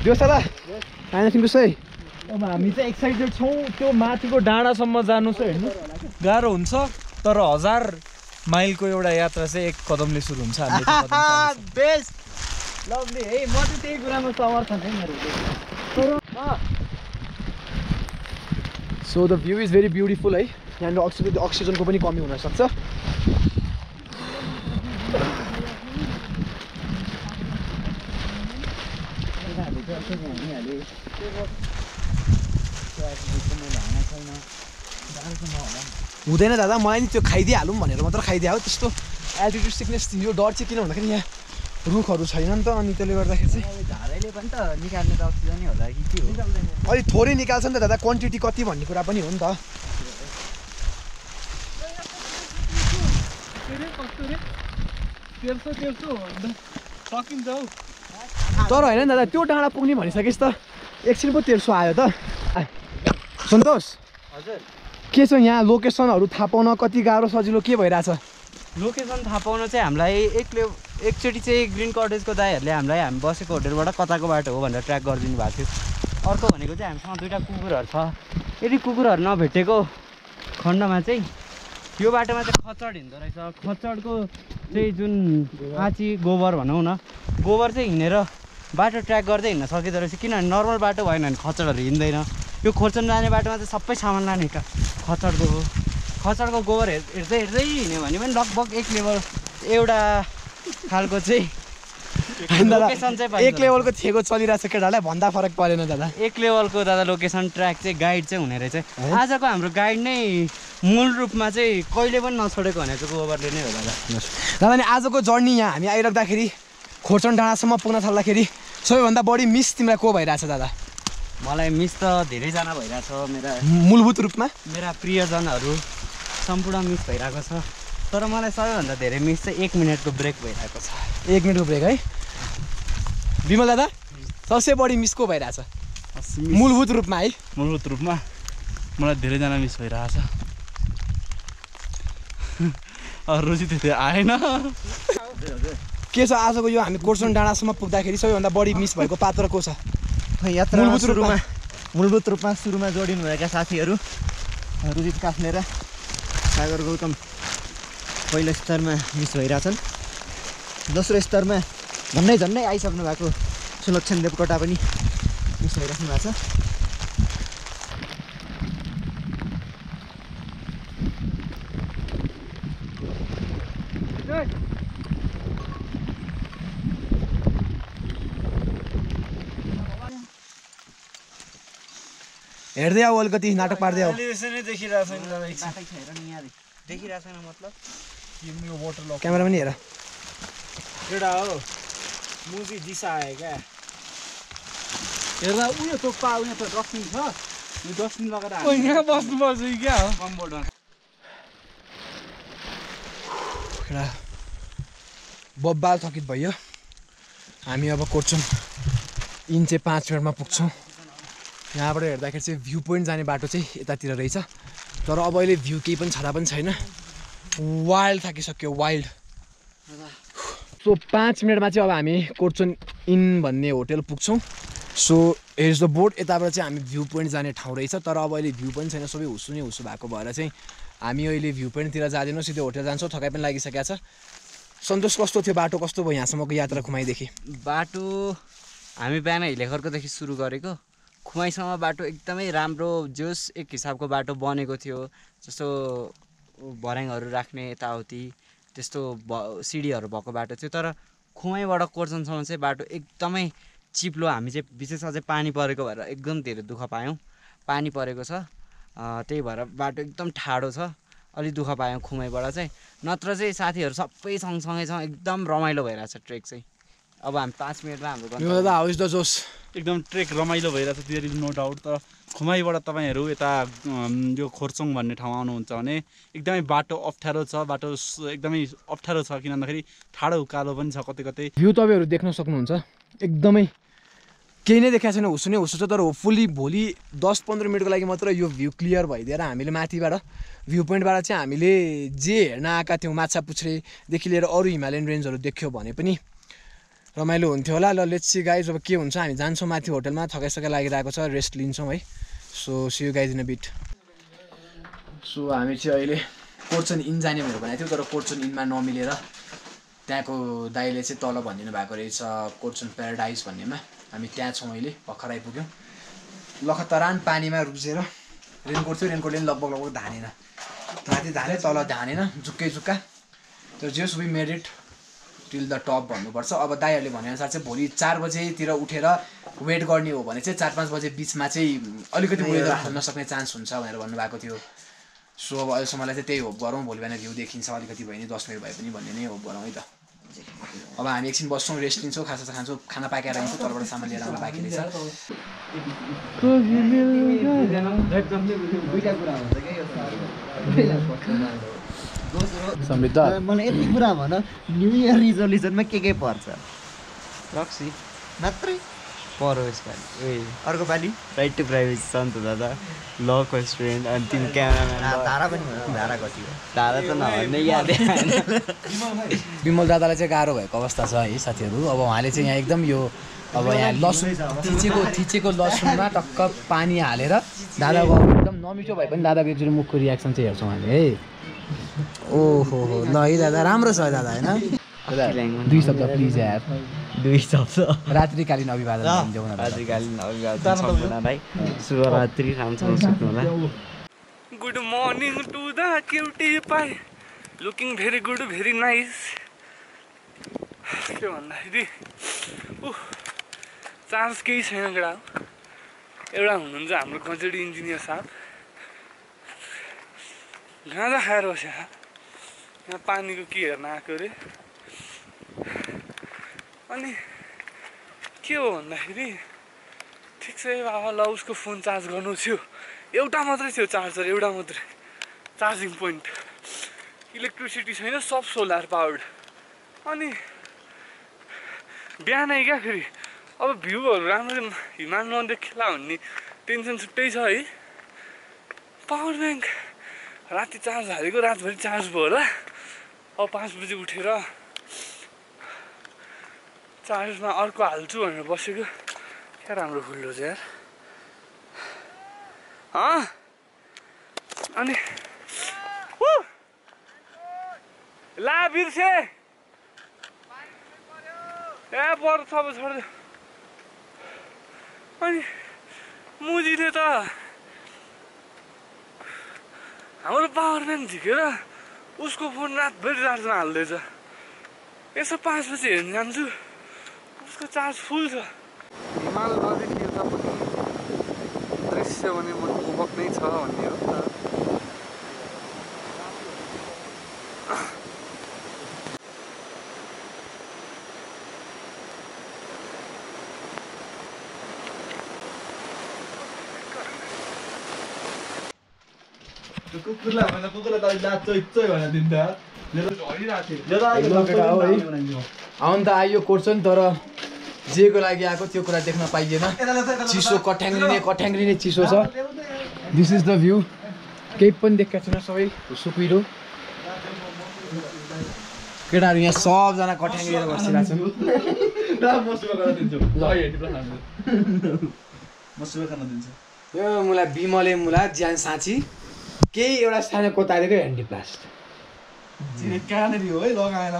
दिवस दादा फाइनल थिङ्क सही अब हामी चाहिँ एक्साइटेड छौँ त्यो माथिको डाँडासम्म जानु चाहिँ हेर्नु गाह्रो हुन्छ तर 1000 माइलको एउटा यात्रा चाहिँ 1 कदमले सुरु हुन्छ बेस्ट लभली है म चाहिँ त्यही कुरामा समर्थन है मेरो so the view is very beautiful है यहाँनिर अक्सिजनको पनि कमी हुनसक्छ हुँदैन दादा मलाई नि त्यो खाइदिइहालौँ भनेर मात्र खाइदिए हो त्यस्तो एल्टिट्युड सिकनेस यो डर चाहिँ किन भन्दाखेरि यहाँ रुखहरू छैन नि त अनि त्यसले गर्दाखेरि चाहिँ झारैले पनि त निकाल्ने त अक्सिजनै होला कि के हो अलिक थोरै निकाल्छ नि त दादा क्वान्टिटी कति भन्ने कुरा पनि हो नि त तर होइन दादा त्यो डाँडा पुग्ने भनिसकेपछि त एकछिन पो 1300 आयो त सन्तोष हजुर के छ यहाँ लोकेसनहरू थाहा पाउन कति गाह्रो सजिलो के भइरहेछ लोकेसन थाहा पाउन चाहिँ हामीलाई एकचोटि चाहिँ ग्रिन कटेजको दाइहरूले हामीलाई हामी बसेको होटलबाट कताको बाटो हो भनेर ट्र्याक गरिदिनु भएको थियो अर्को भनेको चाहिँ हामीसँग 2टा कुकुरहरू छ यदि कुकुरहरू नभेटेको खण्डमा चाहिँ यो बाटोमा चाहिँ खच्चड हिँड्दो रहेछ खच्चडको चाहिँ जुन आँची गोबर भनौँ न गोबर चाहिँ हिँडेर बाटो ट्र्याक गर्दै हिँड्न सकिँदो रहेछ किनभने नर्मल बाटो भएन भने खच्चडहरू हिँड्दैन यो खोर्चन जाने बाटोमा चाहिँ सबै सामान लाने खच्चडको हो खच्चडको गोबर हेर्दै हेर्दै हिँड्यो भने पनि लगभग 1 लेभल एउटा खालको चाहिँ लोकेसन चाहिँ 1 लेभलको थिएको चलिरहेछ केटालाई भन्दा फरक परेन दादा 1 लेभलको दादा लोकेसन ट्र्याक चाहिँ गाइड चाहिँ हुने रहेछ आजको हाम्रो गाइड नै मूल रूपमा चाहिँ कहिले पनि नछोडेको भने चाहिँ गोबरले नै हो दादा दादा नि आजको जर्नी यहाँ हामी आइराख्दाखेरि खोर्चन डाँडासम्म पुग्न थाल्दाखेरि सबैभन्दा बढी मिस तिमीलाई को भइरहेछ दादा मलाई मिस त धेरैजना भइरहेछ मेरा मूलभूत रूपमा मेरा प्रियजनहरू सम्पूर्ण मिस भइरहेको छ तर मलाई सबैभन्दा धेरै मिस चाहिँ 1 मिनटको ब्रेक भइरहेको छ 1 मिनटको ब्रेक है विमल दादा सबसे बढी मिस को भइरहेछ मूलभूत रूपमा है मूलभूत रूपमा मलाई धेरैजना मिस भइरहेछ अरू चाहिँ त्यति आएन के छ आजको यो हामी कोर्चन डाँडासम्म पुग्दाखेरि सबैभन्दा बढी मिस भएको पात्र को छ यात्रा मूलभूत रूपमा सुरुमा जोडिनु भएका साथीहरू रुजित काफ्ले र सागर गौतम पहिलो स्तरमा मिस भइरहेछन् दोस्रो स्तरमा झन्डै आइसक्नु भएको सुलक्षण देवकोटा पनि मिस भइराख्नु भएको छ हेर्दै आऊ अलिकति नाटक पार्दै आऊ देखिरहेको छैन मतलब क्यामेरा पनि हेर एउटा हो मुजी दिशा आयो क्या हेर्दा उयो थोक्पा उयो त डस्टबिन छ यो डस्टबिन लगाएर यहाँ बस्नुपर्छ कि क्या हो कम्बोर्डमा एउटा बब्बाल थकित भयो हामी अब कोर्चन इन चाहिँ 5 मिनटमा पुग्छौँ यहाँबाट हेर्दाखेरि चाहिँ भ्यू पोइन्ट जाने बाटो चाहिँ यतातिर रहेछ तर अब अहिले भ्यू केही पनि छँदा पनि छैन वाइल्ड थाकिसक्यो वाइल्ड सो 5 मिनटमा चाहिँ अब हामी कोर्चन इन भन्ने होटल पुग्छौँ सो हेज द बोर्ड यताबाट चाहिँ हामी भ्यू पोइन्ट जाने ठाउँ रहेछ तर अब अहिले भ्यू पनि छैन सबै हुसु नै हुसु भएको भएर चाहिँ हामी अहिले भ्यू पोइन्टतिर जाँदैनौँ सिधै होटल जान्छौँ थकाइ पनि लागिसकेको छ सन्तोष कस्तो थियो बाटो कस्तो भयो यहाँसम्मको यात्रा खुमाइदेखि बाटो हामी बिहान हिलेखर्कोदेखि सुरु गरेको खुमाइसम्म बाटो एकदमै राम्रो जोस एक हिसाबको बाटो बनेको थियो जस्तो भर्याङहरू राख्ने यताउति त्यस्तो सिडीहरू भएको बाटो थियो तर खुमाइबाट कोर्चनसम्म चाहिँ बाटो एकदमै चिप्लो हामी चाहिँ विशेष अझै पानी परेको भएर एकदम धेरै दुःख पायौँ पानी परेको छ त्यही भएर बाटो एकदम ठाडो छ अलि दुःख पायौँ खुमैबाट चाहिँ नत्र चाहिँ साथीहरू सबै सँगसँगै छ एकदम रमाइलो भइरहेछ ट्रेक चाहिँ अब हामी 5 मिनटमा हाम्रो एकदम ट्रेक रमाइलो भइरहेछ देयर इज नो डाउट तर खुमाईबाट तपाईँहरू यता यो खोर्चोङ भन्ने ठाउँ आउनुहुन्छ भने एकदमै बाटो अप्ठ्यारो छ बाटो एकदमै अप्ठ्यारो छ किन भन्दाखेरि ठाडो उकालो पनि छ कतै कतै भ्यू तपाईँहरू देख्न सक्नुहुन्छ एकदमै केही नै देखाएको छैन हुसु छ तर होपफुल्ली भोलि 10-15 मिनटको लागि मात्र यो भ्यू क्लियर भइदिएर हामीले माथिबाट भ्यू पोइन्टबाट चाहिँ हामीले जे हेर्न आएका थियौँ माछा पुच्छ्रेदेखि लिएर अरू हिमालयन रेन्जहरू देख्यो भने पनि रमाइलो हुन्थ्यो होला ल लेट्स सी गाइज अब के हुन्छ हामी जान्छौँ माथि होटलमा थकाइसकाइ लागिरहेको छ रेस्ट लिन्छौँ है so see you guys in a bit so हामी चाहिँ अहिले कोर्चन इन जाने भनेर भनेको थियौँ तर कोर्चन इनमा नमिलेर त्यहाँको दाइले चाहिँ तल भनिदिनु भएको रहेछ कोर्चन प्याराडाइज भन्नेमा हामी त्यहाँ छौँ अहिले भर्खर आइपुग्यौँ लखतरान पानीमा रुचेर रेनकोट थियो रेनकोटले लगभग धानेन माथि धाने तल धानेन जुक्कै जुक्का तर जे सुबी made it till the top भन्नुपर्छ अब दाइहरूले भनेअनुसार चाहिँ भोलि 4 बजेतिर उठेर वेट गर्ने हो भने चाहिँ 4-5 बजे बिचमा चाहिँ अलिकति वेदर खोल्न सक्ने चान्स हुन्छ भनेर भन्नुभएको थियो सो अब अहिलेसम्मलाई चाहिँ त्यही होप गरौँ भोलि बिहान भ्यू देखिन्छ अलिकति भयो नि 10 मिनट भए पनि भन्ने नै होप गरौँ है त अब हामी एकछिन बस्छौँ रेस्ट लिन्छौँ खाजा खान्छौँ खाना पाकेर आइन्छौँ तलबाट सामान लिएर आउनु बाँकी रहेछ मलाई यति कुरा भन न्यु इयर रिजोल्युसनमा के पर्छ रक्सी मात्रै परो यसपालि अर्को पालि राइट टु प्राइभेसी छ नि त दादा लको स्टुडेन्ट अनि तिमी क्यामेराम्यान धारा पनि धारा कति हो धारा त नभन्ने यादै आएन विमल दादालाई चाहिँ गाह्रो भएको अवस्था छ है साथीहरू अब उहाँले चाहिँ यहाँ एकदम यो अब यहाँ लसुन थिचेको लसुनमा टक्क पानी हालेर दादाको एकदम नमिठो भए पनि दादाको एकचोटि मुखको रियाक्सन चाहिँ हेर्छौँ हामीले है ओहो ल है दादा राम्रो छ दादा होइन 2 शब्द प्लिज यार 2 शब्द रात्रिकालीन अभिवादन भनिदेऊ न रात्रिकालीन अभिवादन सम्पूर्णलाई शुभरात्रि रामसँग सुत्नु होला good morning to the cutie pie looking very good very nice के भन्दाखेरि चान्स केही छैन केटा एउटा हुनुहुन्छ हाम्रो गजडी इन्जिनियर साहब गाँजा खाएर बस्या यहाँ पानीको के हेर्न आएको अरे अनि के हो भन्दाखेरि ठिक छ बाबा ल उसको फोन चार्ज गर्नु थियो एउटा मात्रै थियो चार्जर एउटा मात्रै चार्जिङ पोइन्ट इलेक्ट्रिसिटी छैन सब सोलर पावर्ड अनि बिहान क्या फेरि अब भ्यूहरू राम्रो हिमाल नदेखला भन्ने टेन्सन छुट्टै छ है पावर ब्याङ्क राति चार्ज हालेको रातभरि चार्ज भयो होला अब 5 बजी उठेर चार्जमा अर्को हाल्छु भनेर बसेको क्या राम्रो खुल्लो छ यार अनि ला बिर्से ए पर छ छोड्दै अनि मुजीले त हाम्रो पावर ब्याङ्क झिकेर उसको फोन रातभरि चार्जमा हाल्दैछ यसो 5 बजी हेर्न जान्छु उसको चार्ज फुल छ हिमाल नदेखिएर पनि दृश्य भने मोहक नै छ भन्ने हो आउनु त आइयो कोर्सन तर जेको लागि आएको त्यो कुरा देख्न पाइएन चिसो कठ्याङ्ग्रिने चिसो छ दिस इज द भ्यू केही पनि देखेको छैन सबै सुकुइरो केटाहरू यहाँ सबजना कठ्याङ्ग्रिएर बसिरहेको यो मुला बिमले मुला ज्यान साँची केही एउटा सानो कोतारेको ह्यान्डिप्लास्ट कहाँनिर हो है लगाएर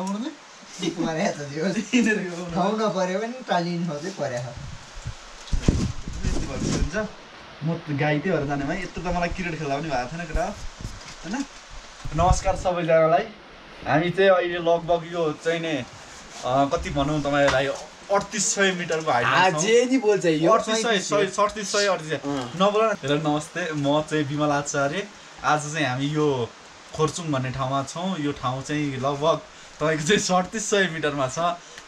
ठाउँ नपऱ्यो भने टालिन मात्रै पर्यो म गाई त्यही भएर जाने भाइ यत्रो त मलाई क्रिकेट खेल्दा पनि भएको थिएन केटा होइन नमस्कार सबैजनालाई हामी चाहिँ अहिले लगभग यो चाहिँ नि कति भनौँ तपाईँलाई 3800 मिटरको हाइटमा जे नि बोल्छ यो 3800 नबोल न। हेर नमस्ते, म चाहिँ विमल आचार्य। आज चाहिँ हामी यो खोर्चुङ भन्ने ठाउँमा छौँ। यो ठाउँ चाहिँ लगभग तपाईँको चाहिँ 3700 मिटरमा छ।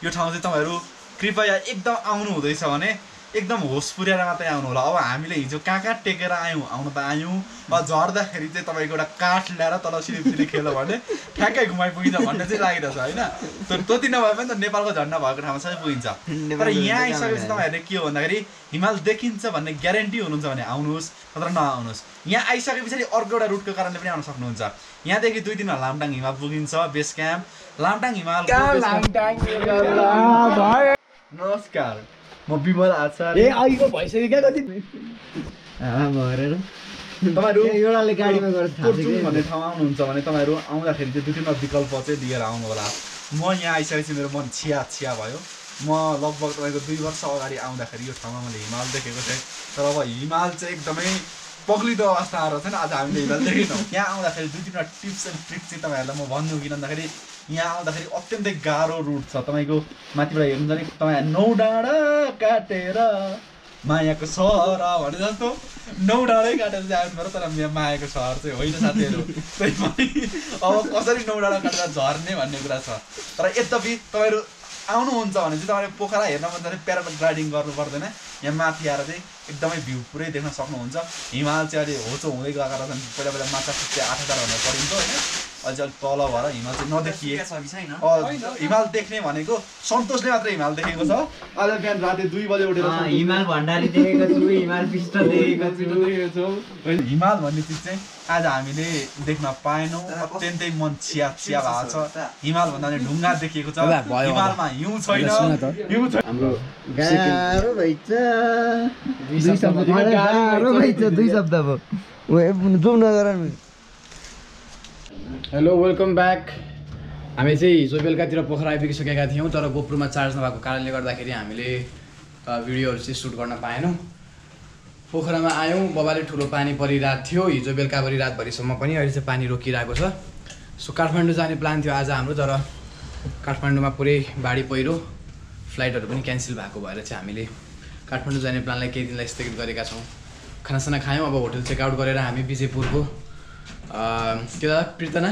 यो ठाउँ चाहिँ तपाईँहरू कृपया एकदम आउनु हुँदैछ भने एकदम होस पुर्याएर मात्रै आउनु होला। अब हामीले हिजो कहाँ टेकेर आउनु त आयौँ, झर्दाखेरि चाहिँ तपाईँको एउटा काठ ल्याएर तल सिरिपसिरी खेल्यो भने ठ्याक्कै घुमाइपुगिन्छ भन्ने चाहिँ लागिरहेछ होइन। त्यति नभए पनि त नेपालको झन्डा भएको ठाउँमा सबै पुगिन्छ। तर यहाँ आइसकेपछि तपाईँहरूले के हो भन्दाखेरि हिमाल देखिन्छ भन्ने ग्यारेन्टी हुनुहुन्छ भने आउनुहोस्, नत्र नआउनुहोस्। यहाँ आइसके पछाडि अर्को एउटा रुटको कारणले पनि आउन सक्नुहुन्छ। यहाँदेखि 2 दिनमा लामटाङ हिमाल पुगिन्छ बेस क्याम्प। लामटाङ हिमाल नमस्कार, म विमल आचार्य। अघिको भइसक्यो क्या कति भरेर तपाईँहरू एउटाले गाडीमा गएर खोर्चुङ भन्ने ठाउँमा आउनुहुन्छ भने तपाईँहरू आउँदाखेरि चाहिँ 2-3 विकल्प चाहिँ लिएर आउनु होला। म यहाँ आइसकेपछि मेरो मन छिया भयो। म लगभग तपाईँको 2 वर्ष अगाडि आउँदाखेरि यो ठाउँमा मैले हिमाल देखेको थिएँ। तर अब हिमाल चाहिँ एकदमै पग्लिदो अवस्था आएर छैन। आज हामीले हिमाल देखेनौँ। यहाँ आउँदाखेरि 2-3 टिप्स एन्ड ट्रिक्स चाहिँ तपाईँहरूलाई म भन्नु। किन भन्दाखेरि यहाँ आउँदाखेरि अत्यन्तै गाह्रो रुट छ। तपाईँको माथिबाट हेर्नुहुन्छ भने तपाईँ 9 डाँडा काटेर मायाको सहर भने जस्तो 9 डाँडै काटेर चाहिँ आउनु पर्यो। तर मायाको सहर चाहिँ होइन साथीहरू। त्यही पनि अब कसरी 9 डाँडा काटेर झर्ने भन्ने कुरा छ। तर यद्यपि तपाईँहरू आउनुहुन्छ भने चाहिँ तपाईँले पोखरा हेर्न मन भने प्याराग्लाइडिङ गर्नु पर्दैन। यहाँ माथि आएर चाहिँ एकदमै भ्यू पुरै देख्न सक्नुहुन्छ। हिमाल चाहिँ अहिले होचो हुँदै गएको रहेछन्। पहिला माछा पुग्थ्यो 8000 भनेर पढिन्थ्यो होइन। अहिले चाहिँ तल भएर हिमाल चाहिँ नदेखिए। हिमाल देख्ने भनेको सन्तोषले मात्रै हिमाल देखेको छ। आज बिहान राति 2 बजे उठेर हिमाल भण्डारी देखेको छु, हिमाल पिस्ट देखेको छु। हिमाल भन्ने चिज चाहिँ आज हामीले देख्न पाएनौँ। अत्यन्तै मन छिया भएको छ। हिमाल भन्दा पनि ढुङ्गा देखिएको छ। हिमालमा हिउँ छैन। हाम्रो गाह्रो भइछ 2 शब्द अब जुम नगर। Hello welcome back. हामी चाहिँ हिजो बेलुकातिर पोखरा आइपुगिसकेका थियौँ। तर गोप्रोमा चार्ज नभएको कारणले गर्दाखेरि हामीले भिडियोहरू चाहिँ सुट गर्न पाएनौँ। पोखरामा आयौँ, बबाले ठुलो पानी परिरहेको थियो हिजो बेलुकाभरि रातभरिसम्म पनि। अहिले चाहिँ पानी रोकिरहेको छ। सो काठमाडौँ जाने प्लान थियो आज हाम्रो। तर काठमाडौँमा पुरै बाढी पहिरो, फ्लाइटहरू पनि क्यान्सल भएको भएर चाहिँ हामीले काठमाडौँ जाने प्लानलाई केही दिनलाई स्थगित गरेका छौँ। खानासाना खायौँ। अब होटल चेकआउट गरेर हामी विजयपुरको के दादा प्रितना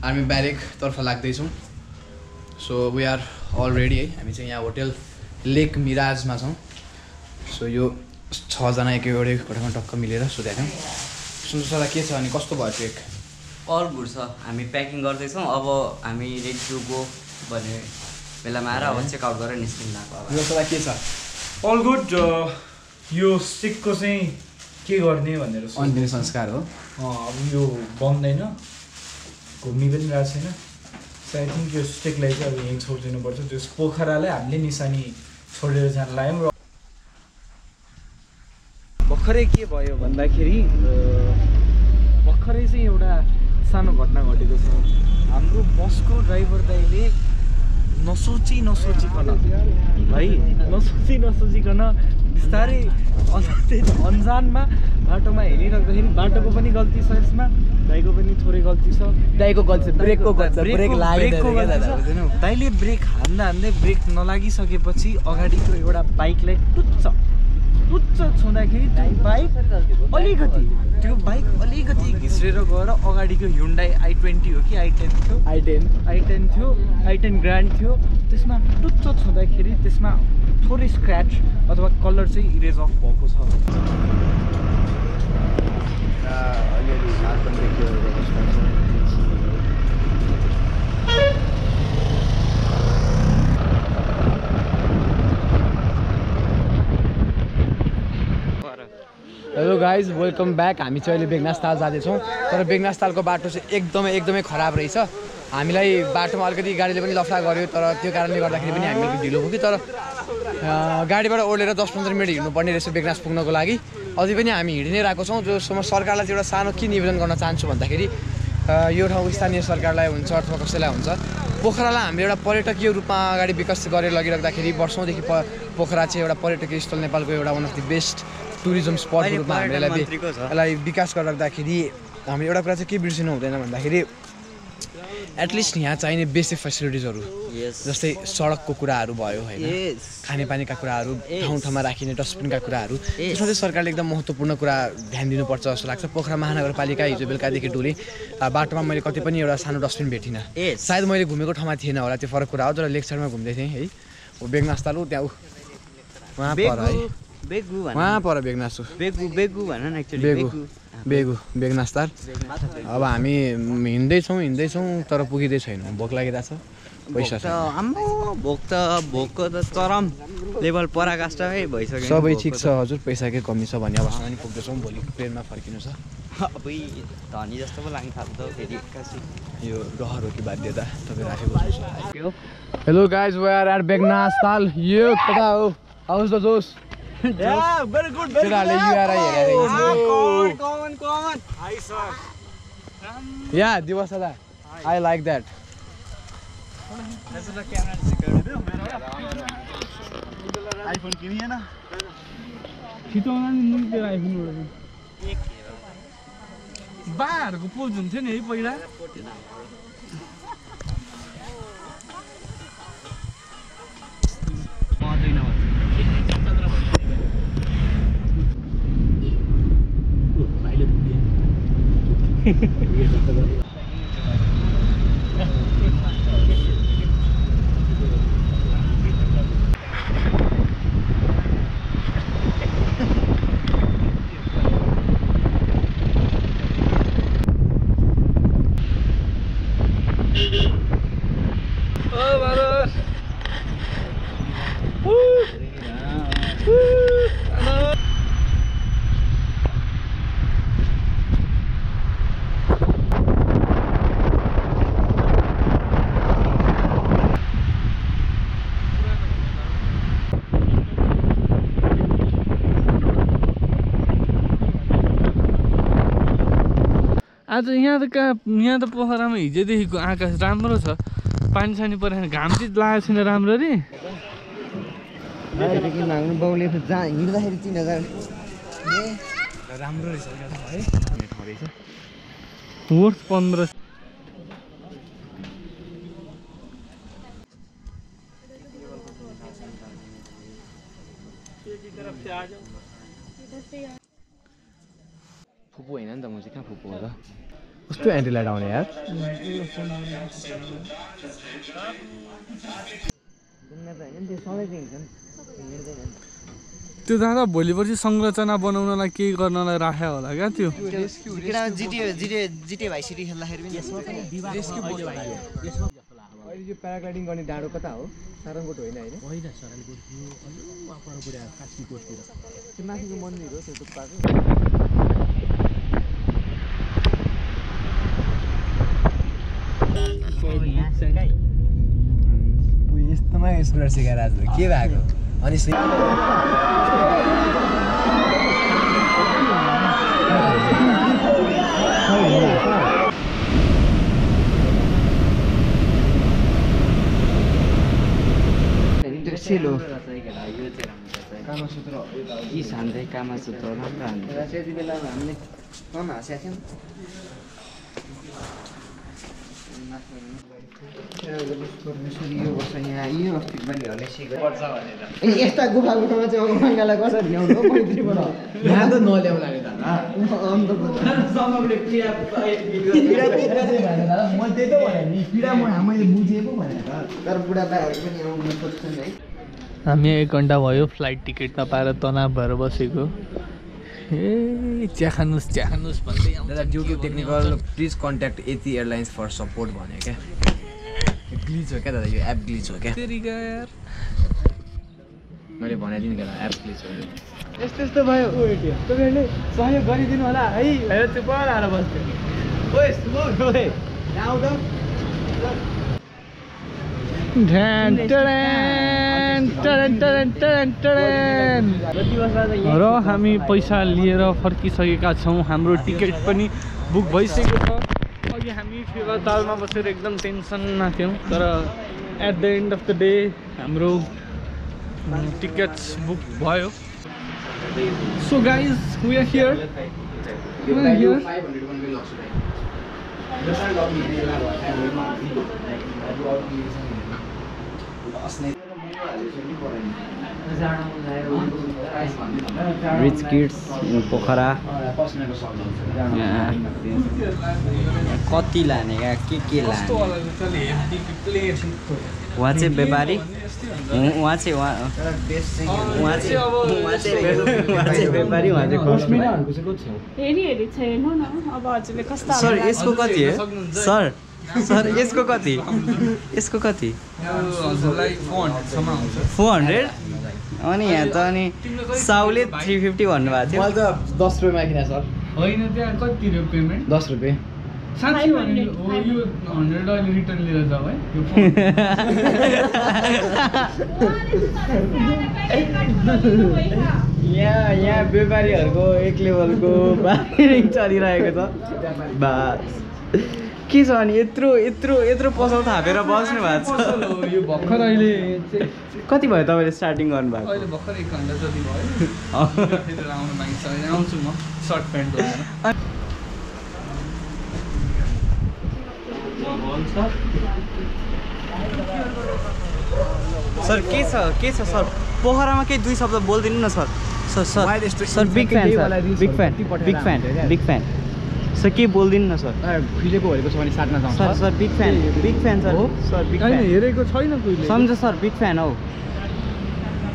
आर्मी ब्यारेकतर्फ लाग्दैछौँ। So we are all ready है। हामी चाहिँ यहाँ होटल लेक मिराजमा छौँ। सो यो 6 जना एउटै कोठामा टक्क मिलेर सुतायौँ। सुन्नुहोस् के छ अनि कस्तो भयो ट्रेक? अल गुड छ। हामी प्याकिङ गर्दैछौँ। अब हामी रेडी टु गो भन्ने बेलामा आएर अब चेकआउट गरेर निस्किनु यो के छ? All good. यो स्टिकको चाहिँ के गर्ने भनेर अन्तिम संस्कार हो। अब यो बन्दैन, घुम्ने पनि रहेको छैन। सो आई थिङ्क यो स्टिकलाई चाहिँ अब यहीँ छोडिदिनुपर्छ। त्यो पोखरालाई हामीले निशानी छोडेर जान लाग्यौँ। र भर्खरै के भयो भन्दाखेरि भर्खरै चाहिँ एउटा सानो घटना घटेको छ। हाम्रो बसको ड्राइभर दाइले नसोचिकन बिस्तारै अन्जानमा बाटोमा हिँडिराख्दाखेरि बाटोको पनि गल्ती छ, यसमा दाइको पनि थोरै गल्ती छ। दाइको गल्ती ब्रेकको ब्रेक लागेको दाइले ब्रेक हान्दै ब्रेक नलागिसकेपछि अगाडिको एउटा बाइकलाई टुच्च छुँदाखेरि त्यो बाइक अलिकति घिस्रेर गएर अगाडिको Hyundai i20 हो कि i10 थियो i10 ग्रान्ड थियो। त्यसमा टुच्च छुँदाखेरि त्यसमा थोरै स्क्रैच अथवा कलर चाहिँ इरेज अफ भएको छ। Hello guys welcome back. हामी चाहिँ अहिले बेगनासताल जाँदैछौँ। तर बेगनासतालको बाटो चाहिँ एकदमै खराब रहेछ। हामीलाई बाटोमा अलिकति गाडीले पनि लफडा गर्यो। तर त्यो कारणले गर्दाखेरि पनि हामी अलिकति ढिलो पुग्यो। तर गाडीबाट ओर्लेर 10-15 मिनट हिँड्नुपर्ने रहेछ बेगनास पुग्नको लागि। अझै पनि हामी हिँडि नै रहेको छौँ। जो म सरकारलाई चाहिँ एउटा सानो के निवेदन गर्न चाहन्छु भन्दाखेरि यो ठाउँको स्थानीय सरकारलाई हुन्छ अथवा कसैलाई हुन्छ, पोखरालाई हामीले एउटा पर्यटकीय रूपमा अगाडि विकसित गरेर लगिराख्दाखेरि वर्षौँदेखि पोखरा चाहिँ एउटा पर्यटकीय स्थल नेपालको एउटा one of the best tourism स्पटको रूपमा हामीले यसलाई विकास गरेर राख्दाखेरि हामीले एउटा कुरा चाहिँ के बिर्सिनु हुँदैन भन्दाखेरि एटलिस्ट यहाँ चाहिने बेसिक फेसिलिटिजहरू जस्तै सडकको कुराहरू भयो होइन खानेपानीका कुराहरू ठाउँ ठाउँमा राखिने डस्टबिनका कुराहरू त्यसमा चाहिँ सरकारले एकदम महत्त्वपूर्ण कुरा ध्यान दिनुपर्छ जस्तो लाग्छ। पोखरा महानगरपालिका हिजो बेलुकादेखि डुलेँ बाटोमा मैले कतै पनि एउटा सानो डस्टबिन भेटिनँ। सायद मैले घुमेको ठाउँमा थिएन होला त्यो फरक कुरा हो तर लेक साइडमा घुम्दै थिएँ है बेगनास तालु त्यहाँ वहाँ पर है वहाँ पर बेगनास बेगनास ताल। अब हामी हिँड्दैछौँ तर पुगिँदै छैनौँ भोक लागिरहेछ पैसा भोकको त चरम लेभल पराकाष्ठै भइसक्यो। सबै ठिक छ हजुर पैसाकै कमी छ भने अवस्थामा पनि पुग्दैछौँ भोलि ट्रेनमा फर्किनु छ। धनी जस्तो पो लाग्न थाल्छ फेरि यो रहर हो कि बाध्यता तपाईँ राखेको। Hello guys we are at Begnas ताल। यो कता हो हाउस द जोस केटाहरूले युआर हेरेर या दिवस दादा आई लाइक द्याट। आइफोन किनिएन छिटो आइफोन बाहरूको पोज हुन्थ्यो नि है पहिला। आज यहाँ त पोखरामा हिजोदेखिको आकाश राम्रो छ पानी सानी परेन घाम चाहिँ लागेको छैन राम्ररी। बाउले जहाँ हिँड्दाखेरि 3000 राम्रो रहेछ है वर्थ 15 फुपू होइन नि त म चाहिँ कहाँ फुपू हो त कस्तो एन्टिलाइट आउने यार। त्यो दादा भोलि पर्सि संरचना बनाउनलाई केही गर्नलाई राख्यो होला क्या त्यो जिटे भाइ सिटी खेल्दाखेरि पनि अहिले यो प्याराग्लाइडिङ गर्ने डाँडो कता हो सारङकोट होइन होइन सारङकोट त्यो माथिको मन्दिर हो त्यो टुप्पाको। यस्तोमा स्कुटर सिकाएर आज के भएको अनि सेलो कामासूत्र कि हान्दै कामासूत्र राम्रो हान्दै त्यति बेला हामीले कम हाँसेको थियौँ। यस्ता गुफा गुफामा चाहिँ मङ्गालाई कसरी ल्याउनु हो मैत्रीबाट यहाँ त नल्याउला नि दादा मैले त्यही त भने नि पीडा मैले बुझेको भनेर तर बुढापाहरू पनि आउनु खोज्छन् है। हामी 1 घन्टा भयो फ्लाइट टिकट नपाएर तनाव भएर बसेको। ए चिया खानुहोस् भन्दै दादा due to technical please contact Yeti airlines for support भन्यो क्या। ग्लिच हो क्या दादा यो एप ग्लिच हो क्या मैले भनाइदिनु क्या एप ग्लिच हो। यस्तो भयो तपाईँहरूले सहयोग गरिदिनु होला है त्यो पर आएर बस्थ्यो र हामी पैसा लिएर फर्किसकेका छौँ। हाम्रो टिकट पनि बुक भइसकेको छ। अघि हामी फेवा तालमा बसेर एकदम टेन्सनमा थियौँ तर at the end of the day हाम्रो टिकट्स बुक भयो। So guys we are here rich kids in Pokhara कति लाने के लाने उहाँ चाहिँ व्यापारी उहाँ चाहिँ व्यापारी उहाँ चाहिँ सर यसको कति हो सर यसको कति 400 अनि यहाँ त अनि साउले 350 भन्नुभएको थियो मैले त 10 रुपियाँमा किने सर होइन त्यहाँ कति तिर्यो पेमेन्ट 10 रुपियाँ साँच्चै भने यो 100 अहिले रिटर्न लिएर जाऊ है यहाँ व्यापारीहरूको एक लेभलको बाहिर चलिरहेको छ बास के छ अनि यत्रो पसल थापेर बस्नु भएको छ यो भर्खर अहिले कति भयो तपाईँले स्टार्टिङ गर्नुभएको अहिले भर्खर 1 घन्टा जति भयो फेरि आउनु बाँकी छ आउँछु म सर्ट प्यान्ट लगाएर सर के छ सर पोखरामा केही 2 शब्द बोलिदिनु न सर बिग फ्यान सर के बोलिदिनु न सर फिलेको भनेको छ भने साट्न जान्छ sir big fan sir big fan हेरेको छैन कोहीले सम्झ सर बिग फ्यान हौ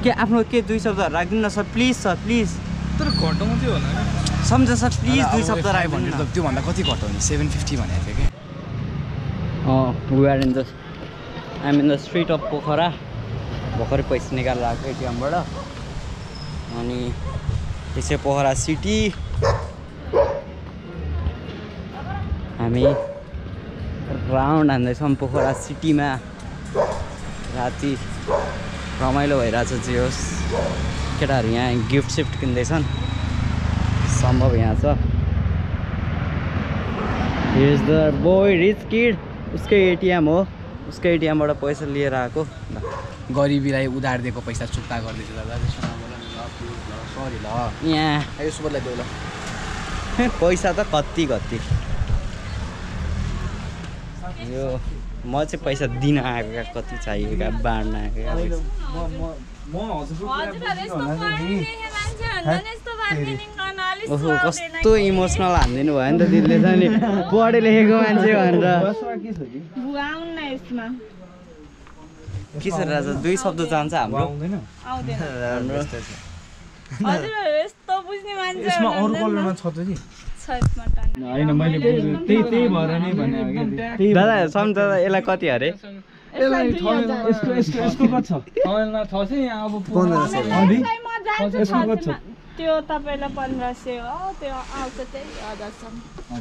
के आफ्नो के 2 शब्दहरू राखिदिनु न सर प्लिज तर घटाउँ चाहिँ होला सम्झ सर प्लिज 2 शब्द राखिदिनु न त्योभन्दा कति घटाउने 750 भनेको थियो कि we are in the I'm in the street of Pokhara भर्खरै पैसा निकालेर आएको एटिएमबाट अनि यसै पोखरा सिटी हामी राउन्ड हान्दैछौँ पोखरा सिटीमा राति रमाइलो भइरहेछ जे होस् केटाहरू यहाँ गिफ्ट सिफ्ट किन्दैछन् सम्भव यहाँ छ Here's the boy rich kid उसकै एटिएम हो उसकै एटिएमबाट पैसा लिएर आएको गरिबीलाई उधार दिएको पैसा चुक्ता गर्दैछु दादा सरी ल यहाँ यसो बदलाइदेऊ ल पैसा त कति यो म चाहिँ पैसा दिन आएको क्या कति चाहियो क्या बाँड्न आएको ओहो कस्तो इमोसनल हानिदिनु भयो नि त दिदीले त नि पढे लेखेको मान्छे भनेर के छ राजा 2 शब्द जान्छ हाम्रो यसमा अरू कलरमा छ त नि हैन मैले त्यही भएर नै भने हो के दादा सम्झ यसलाई कति अरे यसलाई यसको कति छ ठमेलमा छ चाहिँ यहाँ अब 1500 यसको कति छ त्यो तपाईलाई 1500 हो त्यो आउँछ त्यही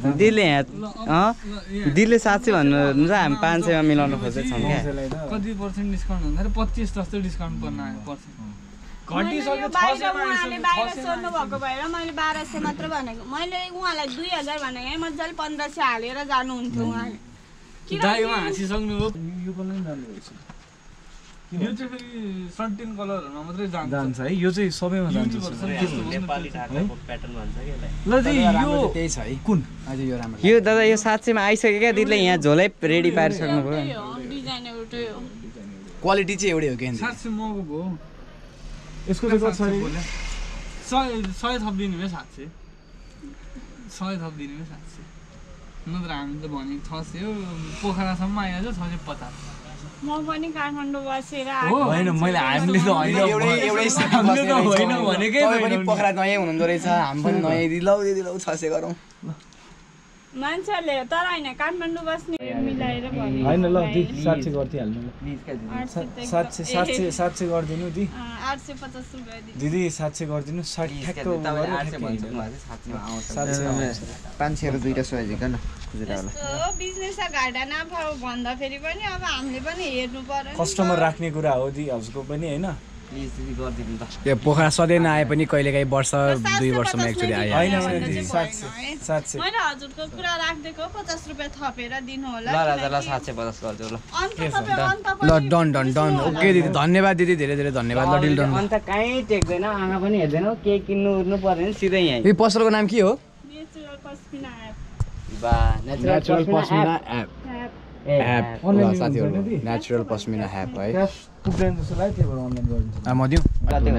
1000 दिले यहाँ दिले 700 भन्नुहुन्छ हामी 500 मा मिलाउन खोजेछौँ क्या कति पर्सेन्ट डिस्काउन्ट हुन्छ अरे 25 जस्तो डिस्काउन्ट पर्न आयो पर्छ घटिसक्यो 600 मा उहाँले बाहिर सोध्नु भएको भएर मैले 1200 मात्र भनेको मैले उहाँलाई 2000 भनेको मजाले 1500 हालेर जानुहुन्थ्यो उहाँले दाइमा हाँसिसक्नु हो यो कलर राम्रो रहेछ यो चाहिँ फेरि सर्टिन कलरहरुमा मात्रै जान्छ है यो चाहिँ सबैमा जान्छ नेपाली ढाकाको प्याटर्न भन्छ के यसलाई ल चाहिँ यो त्यही छ है कुन आज यो राम्रो यो दादा यो 700 मा आइसक्यो क्या दिदीले यहाँ झोलै रेडी पारिसक्नु भयो डिजाइन एउटै हो क्वालिटी चाहिँ एउटै हो के 700 महँगो भयो यसको चाहिँ कति छ 100 थपिदिनु भयो 700 100 थपिदिनु भयो 700 नत्र हामी त भनेको 600 हो पोखरासम्म आइहाल्छ 650 म पनि काठमाडौँ बसेर होइन मैले हामीले त होइन एउटै होइन भनेकै पनि पोखरा नयाँ हुनुहुँदो रहेछ हामी पनि नयाँ दिलाउ 600 गरौँ मान्छेले तर हैन काठमाडौँ बस्ने मिलाएर भन्नु हैन ल दि 700 गर्दिहाल्नु ल प्लिज 700 गर्दिनु दि 850 रुपैयाँ दिदी 700 गर्दिनु 60 ठ्याक्क 800 भन्छ उहाँले 500 दुईटा सोझे गर्न खुजुरा होला यस्तो बिजनेस घाटा नाफा भन्दा फेरि पनि अब हामीले पनि हेर्नु पर्यो कस्टमर राख्ने कुरा हो दि हजुरको पनि हैन प्लिज दिदी गर्दिनु त यो पोखरा सधैँ नआए पनि कहिलेकाहीँ वर्ष 2 वर्षमा एकचोटि आइहाल्छ मैले हजुरको कुरा राख्देको 50 रुपैयाँ थपेर दिनु होला ल राजा ल 750 गर्दिउ ल ल डन ओके दिदी धन्यवाद दिदी धेरै धेरै धन्यवाद ल डिल डन अन्त कहीँ टेक्दैन आँखा पनि हेर्दैन के किन्नु उर्नु पर्दैन सिधै यहीँ यो पसलको नाम के हो नेचुरल पस्मिना एप ल साथीहरू नेचुरल पस्मिना एप है पुग्दैन जस्तो लाग्यो त्यही भएर अनलाइन गरिदिन्छु म दिउँ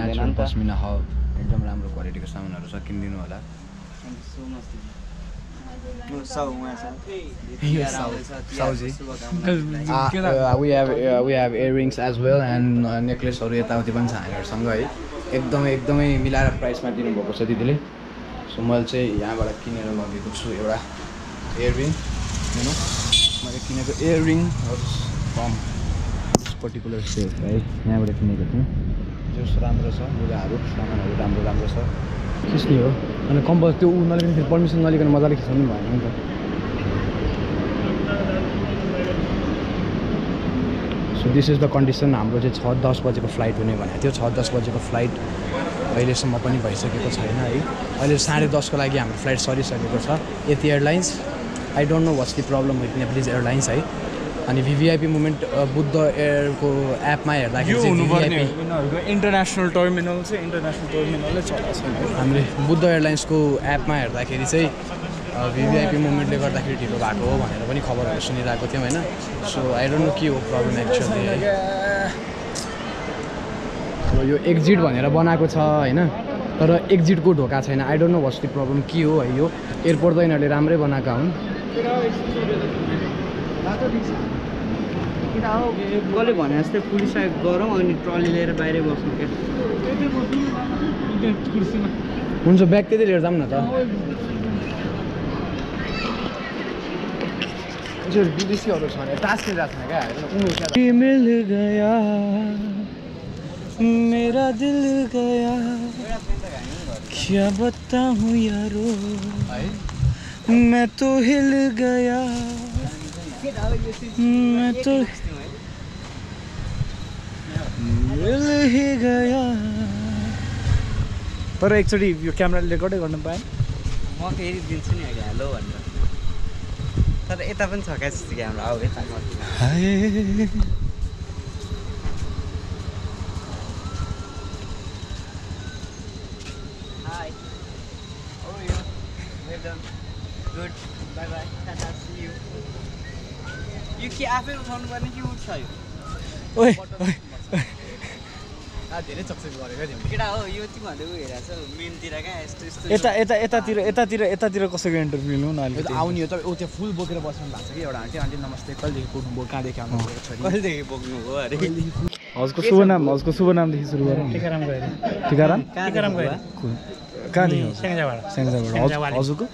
नेचुरल पस्मिना हब एकदम राम्रो क्वालिटीको सामानहरू छ किनिदिनु होला we have earrings as well and necklaceहरू यताउति पनि छ हामीहरूसँग है एकदमै मिलाएर प्राइसमा दिनुभएको छ दिदीले सो मैले चाहिँ यहाँबाट किनेर लगेको छु एउटा इयररिङ हैन मैले किनेको earring from this particular set है यहाँबाट किनेको थिएँ जस राम्रो छ लुगाहरू सामानहरू राम्रो छ खिच्ने हो अनि कम्पल त्यो नलिकन फेरि पर्मिसन नलिकन मजाले खिचाउनु भएन नि त so this is the condition हाम्रो चाहिँ 6:10 बजेको फ्लाइट हुने भनेको थियो 6:10 बजेको फ्लाइट अहिलेसम्म पनि भइसकेको छैन है अहिले 10:30 को लागि हाम्रो फ्लाइट सरिसकेको छ Yeti airlines I don't know what's the problem with Nepalese airlines है अनि भिभिआइपी मुभमेन्ट बुद्ध एयरको एपमा हेर्दाखेरि चाहिँ यिनीहरूको इन्टरनेसनल टर्मिनल चाहिँ इन्टरनेसनल टर्मिनलले चलाएको छ हामीले बुद्ध एयरलाइन्सको एपमा हेर्दाखेरि चाहिँ भिभिआइपी मुभमेन्टले गर्दाखेरि ढिलो भएको हो भनेर पनि खबरहरू सुनिरहेको थियौँ होइन सो आई डोन्ट नो के हो प्रब्लम एक्चुअली अब यो एक्जिट भनेर बनाएको छ होइन तर एक्जिटको ढोका छैन I don't know what's the problem के हो है यो एयरपोर्ट त यिनीहरूले राम्रै बनाएका हुन् कसले भने जस्तै पुलिस गरौँ अनि ट्रली लिएर बाहिरै बस्नु क्या हुन्छ ब्याग त्यति लिएर जाऊँ न त विदेशीहरू छ भने टास्क जान्छ क्या मिल गया मेरा दिल गया क्या बताऊं यारो मैं तो हिल गया मैं तो मिल ही गया तर एकचोटि यो क्यामेराले रेकर्डै गर्न पाएँ म फेरि दिन्छु नि अहिले हेलो भनेर तर यता पनि छ क्या जस्तो क्यामेरा आऊ यता hi how are you well done good bye bye tata see you यो के आफै उठाउनु पर्ने कि उठ्छ यो ओए धेरै चक्चक गरेको थियो केटा हो यो तिमीहरूले उ हेरेको छ मेनतिर क्या यस्तो यतातिर कसैको इन्टरभ्यू लिउँ न अलिकति आउने हो तपाईँ त्यो फुल बोकेर बस्नु भएको छ कि एउटा आन्टी आन्टी नमस्ते कहिलेदेखि बोक्नुभयो कहाँदेखि आउनुभएको छ कहिलेदेखि बोक्नु हो अरे हजुरको शुभ नामदेखि सुरु गरौँ टिकाराम गएर कहाँदेखि स्याङ्जाबाट हजुरको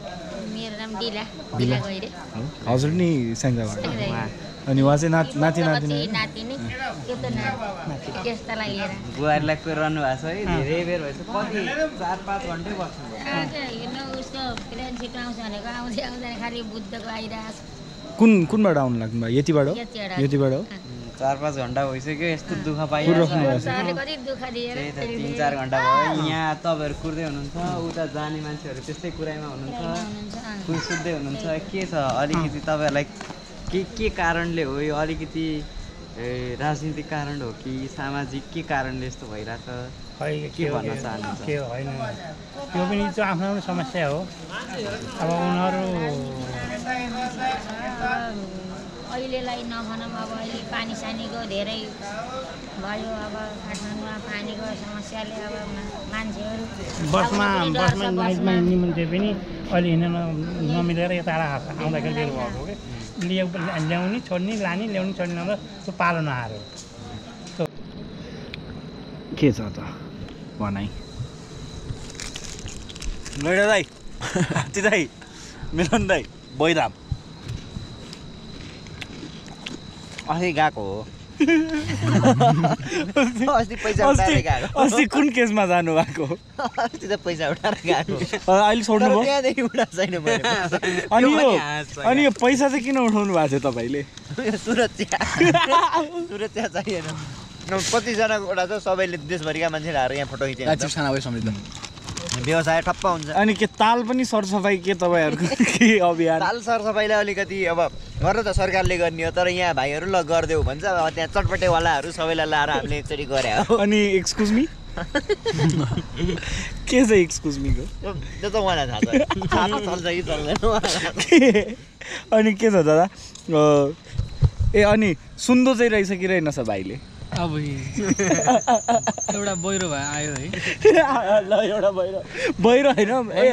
मेरो नाम बिला गइरे हजुर नि स्याङ्जाबाट अनि उहाँ चाहिँ नाति नातिनी बुहारीलाई कुराउनु भएको छ है धेरै बेर भएछ कति 4-5 घन्टै बस्नु उसको प्लेन छिटो आउँछ भनेको आउँदैन खालि बुद्धको आइरहेको कुनबाट आउनु लाग्नु भयो यतिबाट हो 4-5 घन्टा भइसक्यो यस्तो दुःख पाइरहेको छ 3-4 घन्टा भयो यहाँ तपाईँहरू कुर्दै हुनुहुन्छ उता जाने मान्छेहरू त्यस्तै कुरामा हुनुहुन्छ सुत्दै हुनुहुन्छ के छ अलिकति तपाईँहरूलाई के कारणले हो यो अलिकति राजनीतिक कारण हो कि सामाजिक के कारणले यस्तो भइरहेछ के भन्न चाहनुहुन्छ के होइन त्यो पनि चाहिँ आफ्नो आफ्नो समस्या हो अब उनीहरू अहिलेलाई नभनौँ अब अहिले पानी सानीको धेरै भयो अब काठमाडौँमा पानीको समस्याले अब मान्छेहरू बसमा नाइटमा निम्ति पनि अहिले हिँड्न नमिलेर यता आउँदाखेरि बेर भएको कि ल्याउने छोड्ने लाने ल्याउने छोड्ने नभए त्यो पालो नहार्यो के छ त भनाइ मैडा दाई हात्ती दाई मिलन दाई बैराम अस्ति गएको हो अस्ति पैसा उठाएर गएको अस्ति कुन केसमा जानु भएको अस्ति त पैसा उठाएर गएको अहिले छोड्नु भयो त्यहाँदेखि उठाएको छैन अनि यो पैसा चाहिँ किन उठाउनु भएको थियो तपाईँले सुरक्षा चाहिएन कतिजनाको एउटा छ सबैले देशभरिका मान्छेले आएर यहाँ फोटो खिच्छ व्यवसाय ठप्प हुन्छ अनि के ताल पनि सरसफाइ के तपाईँहरूको के अभियान ताल सरसफाइलाई अलिकति अब गर्न त सरकारले गर्ने हो तर यहाँ भाइहरू ल गरिदेऊ भन्छ अब त्यहाँ चटपटेवालाहरू सबैलाई लाएर हामीले एकचोटि गरे हो अनि एक्सक्युज मी के छ एक्सक्युज मीको त्यो त मलाई थाहा छ थाहा चल्छ कि चल्दैन अनि के छ दादा ए अनि सुन्दो चाहिँ रहेछ कि रहेनछ भाइले अब एउटा बहिरो भए आयो है ल एउटा बहिरो होइन ए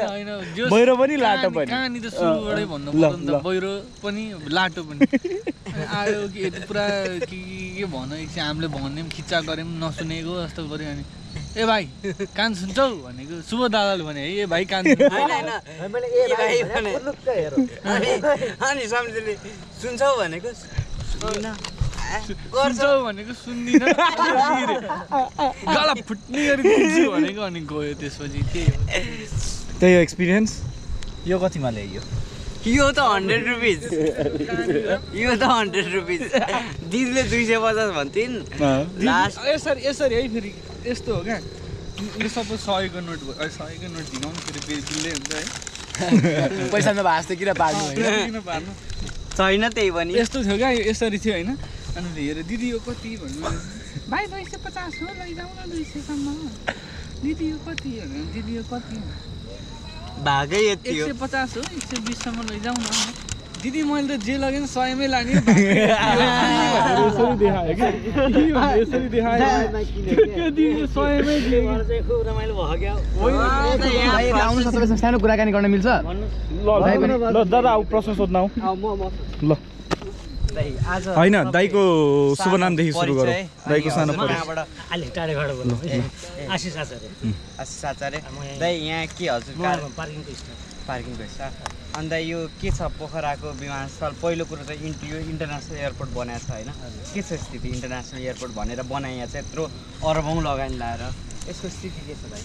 बहिरो पनि लाटो पनि कहानी त सुरुबाटै भन्नु पर्यो नि त बहिरो पनि लाटो पनि आयो कि यति पुरा के भन एकछिन हामीले भन्ने पनि खिच्चा गऱ्यौँ नसुनेको जस्तो गऱ्यो अनि ए भाइ कान सुन्छौ भनेको शुभ दादाले भने है ए भाइ कान अनि सम्झिले सुन्छौ भनेको सुन्छौ भनेको सुन्दिन गला फुट्ने गरी दिन्छु भनेको अनि गयो त्यसपछि त्यही हो एक्सपिरियन्स यो कतिमा ल्यायो यो त 100 रुपिस यो त 100 रुपिस दिदीले 250 भन्थिन् लास्ट यसरी है फेरि यस्तो हो क्या यो सबै 100 को नोट भयो 100 को नोट दिनु फेरि बिलले हुन्छ है पैसामा भास्ते किन पार्नु किन पार्नु छैन त्यही पनि यस्तो थियो क्या यसरी थियो हैन अनि हेर दिदी यो कति भन्नु भाइ 250 हो लैजाऊ न 200 सम्म दिदी यो कति हो दिदी यो कति भागै यति हो 150 हो 120 सम्म लैजाऊ न दिदी मैले त जे लगेन 100 मै लाने यसरी देखायो कि यसरी देखायो के दिदी 100 मै दिए चाहिँ खुब रमाइलो भयो क्या भाइ आउनु छ तपाईसँग सानो कुराकानी गर्न मिल्छ ल दादा आऊ प्रश्न सोध्न आऊ ल होइन दाइको शुभ नामदेखि सुरु गरौँ दाइको सानो अलिक टाढेबाट बोल्नु आशिष आचार्य दाइ यहाँ के हजुर पार्किङको स्टाफ अन्त यो के छ पोखराको विमानस्थल पहिलो कुरो चाहिँ इन्टरनेसनल एयरपोर्ट बनाएको छ होइन के छ स्थिति इन्टरनेसनल एयरपोर्ट भनेर बनाइया चाहिँ यत्रो अरबौँ लगानी लाएर यसको स्थिति के छ भाइ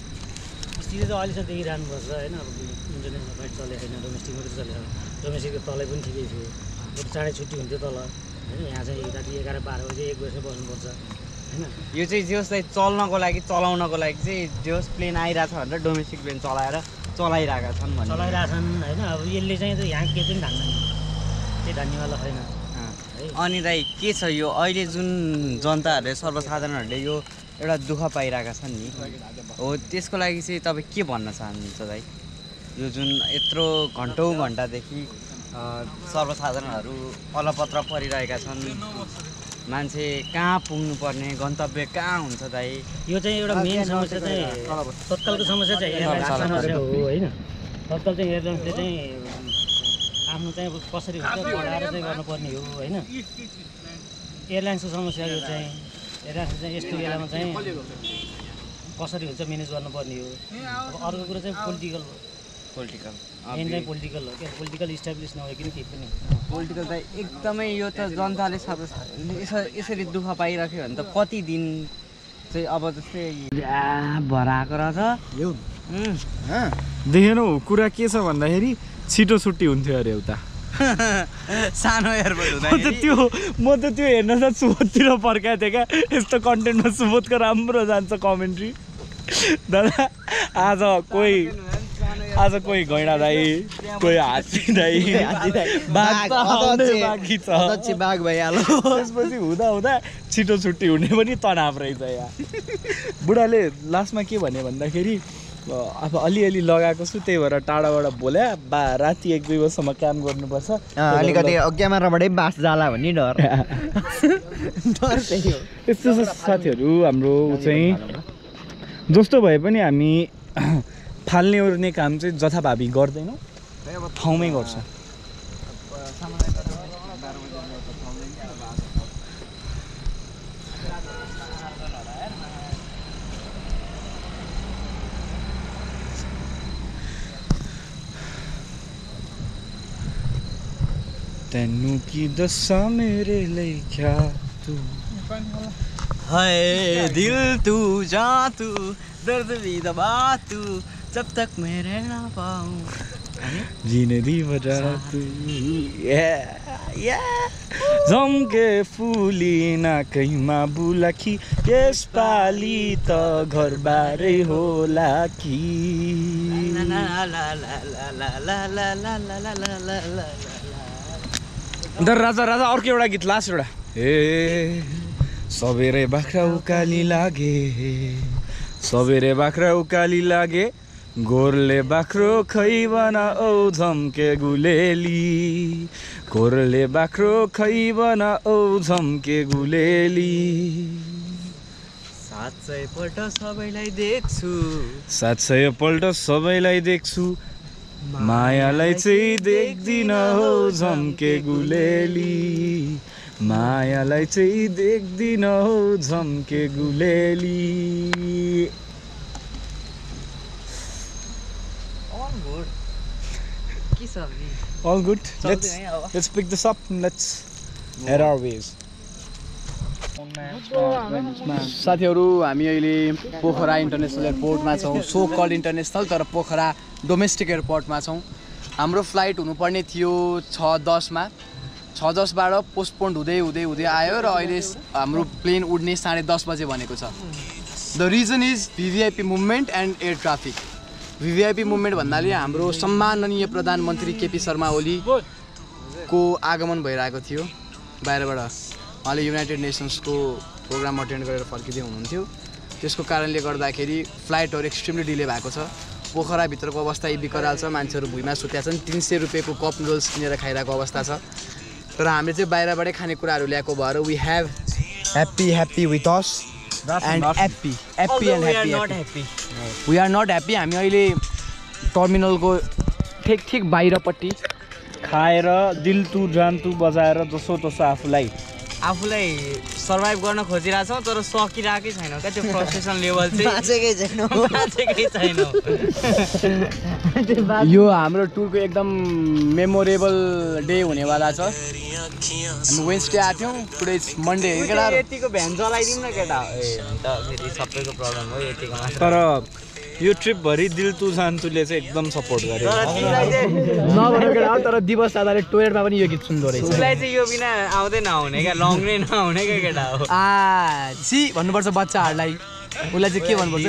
स्थिति त अहिलेसम्म देखिरहनुपर्छ होइन अब इन्टरनेसनल फ्लाइट चलेको छैन डोमेस्टिक मात्रै चलेको डोमेस्टिकको तलै पनि ठिकै थियो चाँडै छुट्टी हुन्थ्यो तल होइन यहाँ चाहिँ राति 11-12 बजे 1 बजे बस्नुपर्छ होइन यो चाहिँ जे होस् चल्नको लागि चलाउनको लागि चाहिँ जे होस् प्लेन आइरहेछ भनेर डोमेस्टिक प्लेन चलाइरहेका छन् भने चलाइरहेछन् होइन अब यसले चाहिँ त यहाँ केही पनि धान्दैन केही धान्नेवाला छैन अनि दाइ के छ यो अहिले जुन जनताहरूले सर्वसाधारणहरूले यो एउटा दुःख पाइरहेका छन् नि हो त्यसको लागि चाहिँ तपाईँ के भन्न चाहनुहुन्छ दाइ यो जुन यत्रो घन्टौँ घन्टादेखि सर्वसाधारणहरू अलपत्र परिरहेका छन् मान्छे कहाँ पुग्नुपर्ने गन्तव्य कहाँ हुन्छ दाइ यो चाहिँ एउटा मेन समस्या चाहिँ तत्कालको समस्या चाहिँ एयरलाइन्स समस्या हो होइन तत्काल चाहिँ एयरलाइन्सले चाहिँ आफ्नो चाहिँ कसरी हुन्छ पढाएर चाहिँ गर्नुपर्ने हो होइन एयरलाइन्सको समस्या यो चाहिँ एयरलाइन्सले चाहिँ यस्तो बेलामा चाहिँ कसरी हुन्छ म्यानेज गर्नुपर्ने हो अब अर्को कुरो चाहिँ पोलिटिकल मेन चाहिँ पोलिटिकल हो क्या पोलिटिकल इस्टाब्लिस नभइकन केही पनि पोलिटिकल त एकदमै यो त जनताले यसरी दुःख पाइराख्यो भने त कति दिन चाहिँ अब जस्तै भराएको रहेछ देखेनौ कुरा के छ भन्दाखेरि छिटो छुट्टी हुन्थ्यो अरे उता सानो एयरपोर्ट हुँदा म त त्यो हेर्न त सुबोधतिर पर्खाएको थिएँ क्या यस्तो कन्टेन्टमा सुबोधको राम्रो जान्छ कमेन्ट्री दादा आज कोही गैँडा दाइ कोही हात्ती दाइ बाँकी छ बाघ भइहाल्यो त्यसपछि हुँदा छिटो छुट्टी हुने पनि तनाव रहेछ यहाँ बुढाले लास्टमा के भने भन्दाखेरि अब अलिअलि लगाएको छु त्यही भएर टाढाबाट बोल्या राति 1-2 बजीसम्म काम गर्नुपर्छ अलिकति क्यामेराबाटै बास जाला भन्ने डर त्यही हो यस्तो छ साथीहरू हाम्रो चाहिँ जस्तो भए पनि हामी फाल्ने ओर्ने काम चाहिँ जथाभावी गर्दैनौँ ठाउँमै गर्छ ਤੈਨੂੰ ਕੀ ਦੱਸਾਂ ਮੇਰੇ ਲਈ ਕਿਆ ਤੂੰ हाय दिल तू जा तू दर्द भी दबा तू जब तक मैं रह ना पाऊँ जीने दी बजा तू जम्के फुली ना कहीँमा बुलाखी यसपालि त घरबारै होला कि राजा राजा अर्को एउटा गीत लास्ट एउटा सबेरे बाख्रा उकाली लागे सबेरे बाख्रा उकाली लागे गोरले बाख्रो खैबन औ झम्के गुलेली गोरले बाख्रो खैबन औ झम्के गुलेली 700 पल्ट सबैलाई देख्छु 700 पल्ट सबैलाई देख्छु मायालाई चाहिँ देख्दिन हो झम्के गुलेली मायालाई चाहिँ देख्दिन हो झम्के गुलेली All good. Let's pick this up and let's head our ways. साथीहरु हामी अहिले पोखरा इन्टरनेशनल एयरपोर्टमा छौं सो कल्ड इन्टरनेशनल तर पोखरा डोमेस्टिक एयरपोर्टमा छौं हाम्रो फ्लाइट हुनुपर्ने थियो 6:10 मा 6:10 बाट पोस्टपोन्ड हुँदै हुँदै हुँदै आयो र अहिले हाम्रो प्लेन उड्ने 10:30 बजे भनेको छ the reason is VVIP movement and air traffic VVIP movement भन्नाले हाम्रो सम्माननीय प्रधानमन्त्री केपी शर्मा ओली को आगमन भइरहेको थियो बाहिरबाट उहाँले युनाइटेड नेसन्सको प्रोग्राम अटेन्ड गरेर फर्किँदै हुनुहुन्थ्यो त्यसको कारणले गर्दाखेरि फ्लाइटहरु एक्सट्रिमली डिले भएको छ पोखरा भित्रको अवस्था यी बिकराल छ मान्छेहरु भुइँमा सुत्या छन् 300 रुपैयाँको कप नुडल्स किनेर खाइरहेको अवस्था छ तर हामीले चाहिँ बाहिरबाटै खाने कुराहरु ल्याएको भएर we have happy with us and happy and happy we are not happy हामी अहिले टर्मिनलको ठीक बाहिरपट्टि खाएर दिलतु जान्तु बजाएर जसो तसो आफुलाई सर्भाइभ गर्न खोजिरहेको छौं तर सकिरहेकै छैन क्या त्यो फ्रस्ट्रेसन लेभल चाहिँ बाँचेकै छैन यो हाम्रो टुरको एकदम मेमोरेबल डे हुनेवाला छ हामी वेन्सडे आथ्यौं टुडे इज मन्डे केटा यतिको भ्यान चलाइदिउँ न केटा अन्त फेरि सबैको प्रब्लम हो यतिको मात्र तर यो ट्रिप भरि दिलतु जान्तुले चाहिँ एकदम सपोर्ट गरे नभन केटा तर दिवस दादाले टोयलेटमा पनि यो गीत सुन्दो रहेछ उसलाई चाहिँ यो बिना आउँदै नहुने क्या लङ नै नहुने क्या केटा हो सी भन्नुपर्छ बच्चाहरुलाई उलाई चाहिँ के भन्नुपर्छ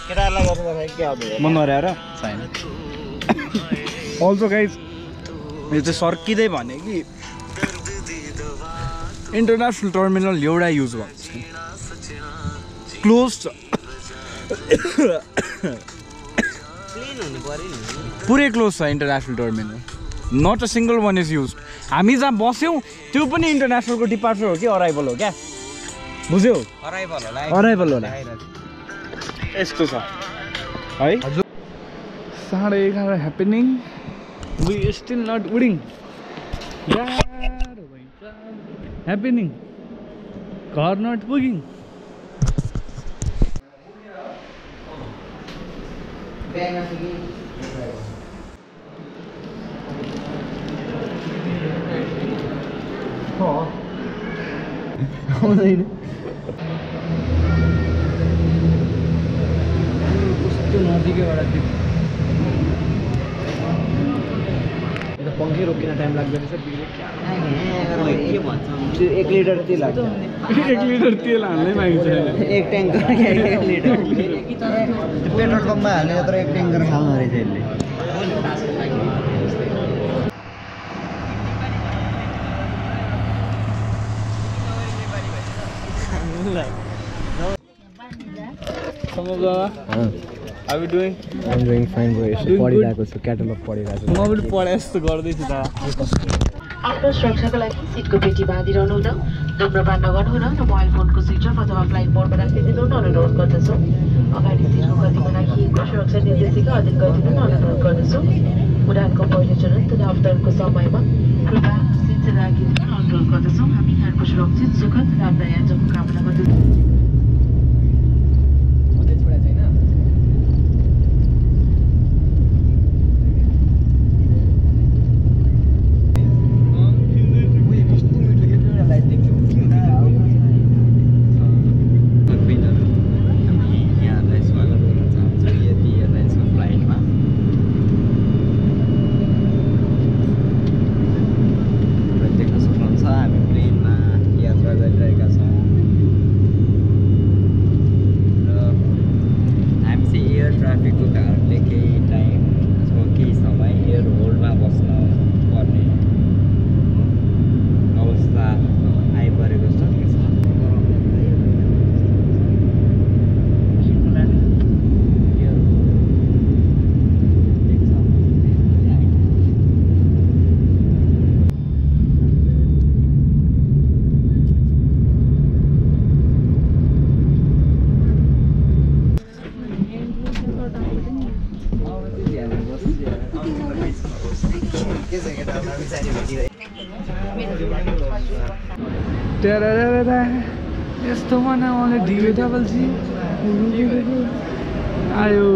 केटाहरुलाई गर्नुपर्छ के हो मन नर्याएर छैन अल्सो गाइज यो चाहिँ सर्किँदै भने कि इन्टरनेसनल टर्मिनल एउटा युज भएको छ क्लोज छ पुरै क्लोज छ international terminal not a single one is use हामी जहाँ बस्यौँ त्यो पनि इन्टरनेसनलको डिपार्चर हो कि अराइभल हो क्या बुझ्यौ अराइभल होला यस्तो छ है 11:30 ह्यापनिङ वी स्टिल नट उडिङ ह्यापनिङ घर नट पुगिङ पंखै रोकिन टाइम लाग्दैन रहेछ त्यो 1 लिटर तेल हाल्छ 1 लिटर तेल हाल्नै मागिन्छ एक ट्याङ्कर 1 लिटर पेट्रोल पम्पमा हाल्ने तर 1 ट्याङ्कर खानु रहेछ यसले How are you doing? I'm doing fine bro. यसो पढिरहेको छु क्याटलग पढिरहेको छु म पनि पढे जस्तो गर्दै छु त आफ्नो सुरक्षाको लागि सिटको पेटी बाँधिरहनु हुँदा धुम्रपान नगर्नुहुन र मोबाइल फोनको स्विच अफ अथवा फ्लाइट मोडमा राखिदिनु अनुरोध गर्दछु अगाडि सिटको गतिमा राखिएको सुरक्षा निर्देशिका अध्ययन गरिदिनु अनुरोध गर्दछु उडानको पहिलो चरण तथा अवतरणको समयमा कृपया सिट राखिदिनु अनुरोध गर्दछौँ हामी यहाँको सुरक्षित सुखद र यात्राको कामना गर्दछौँ यस्तो बनाउने ढिलो डबल जी आयो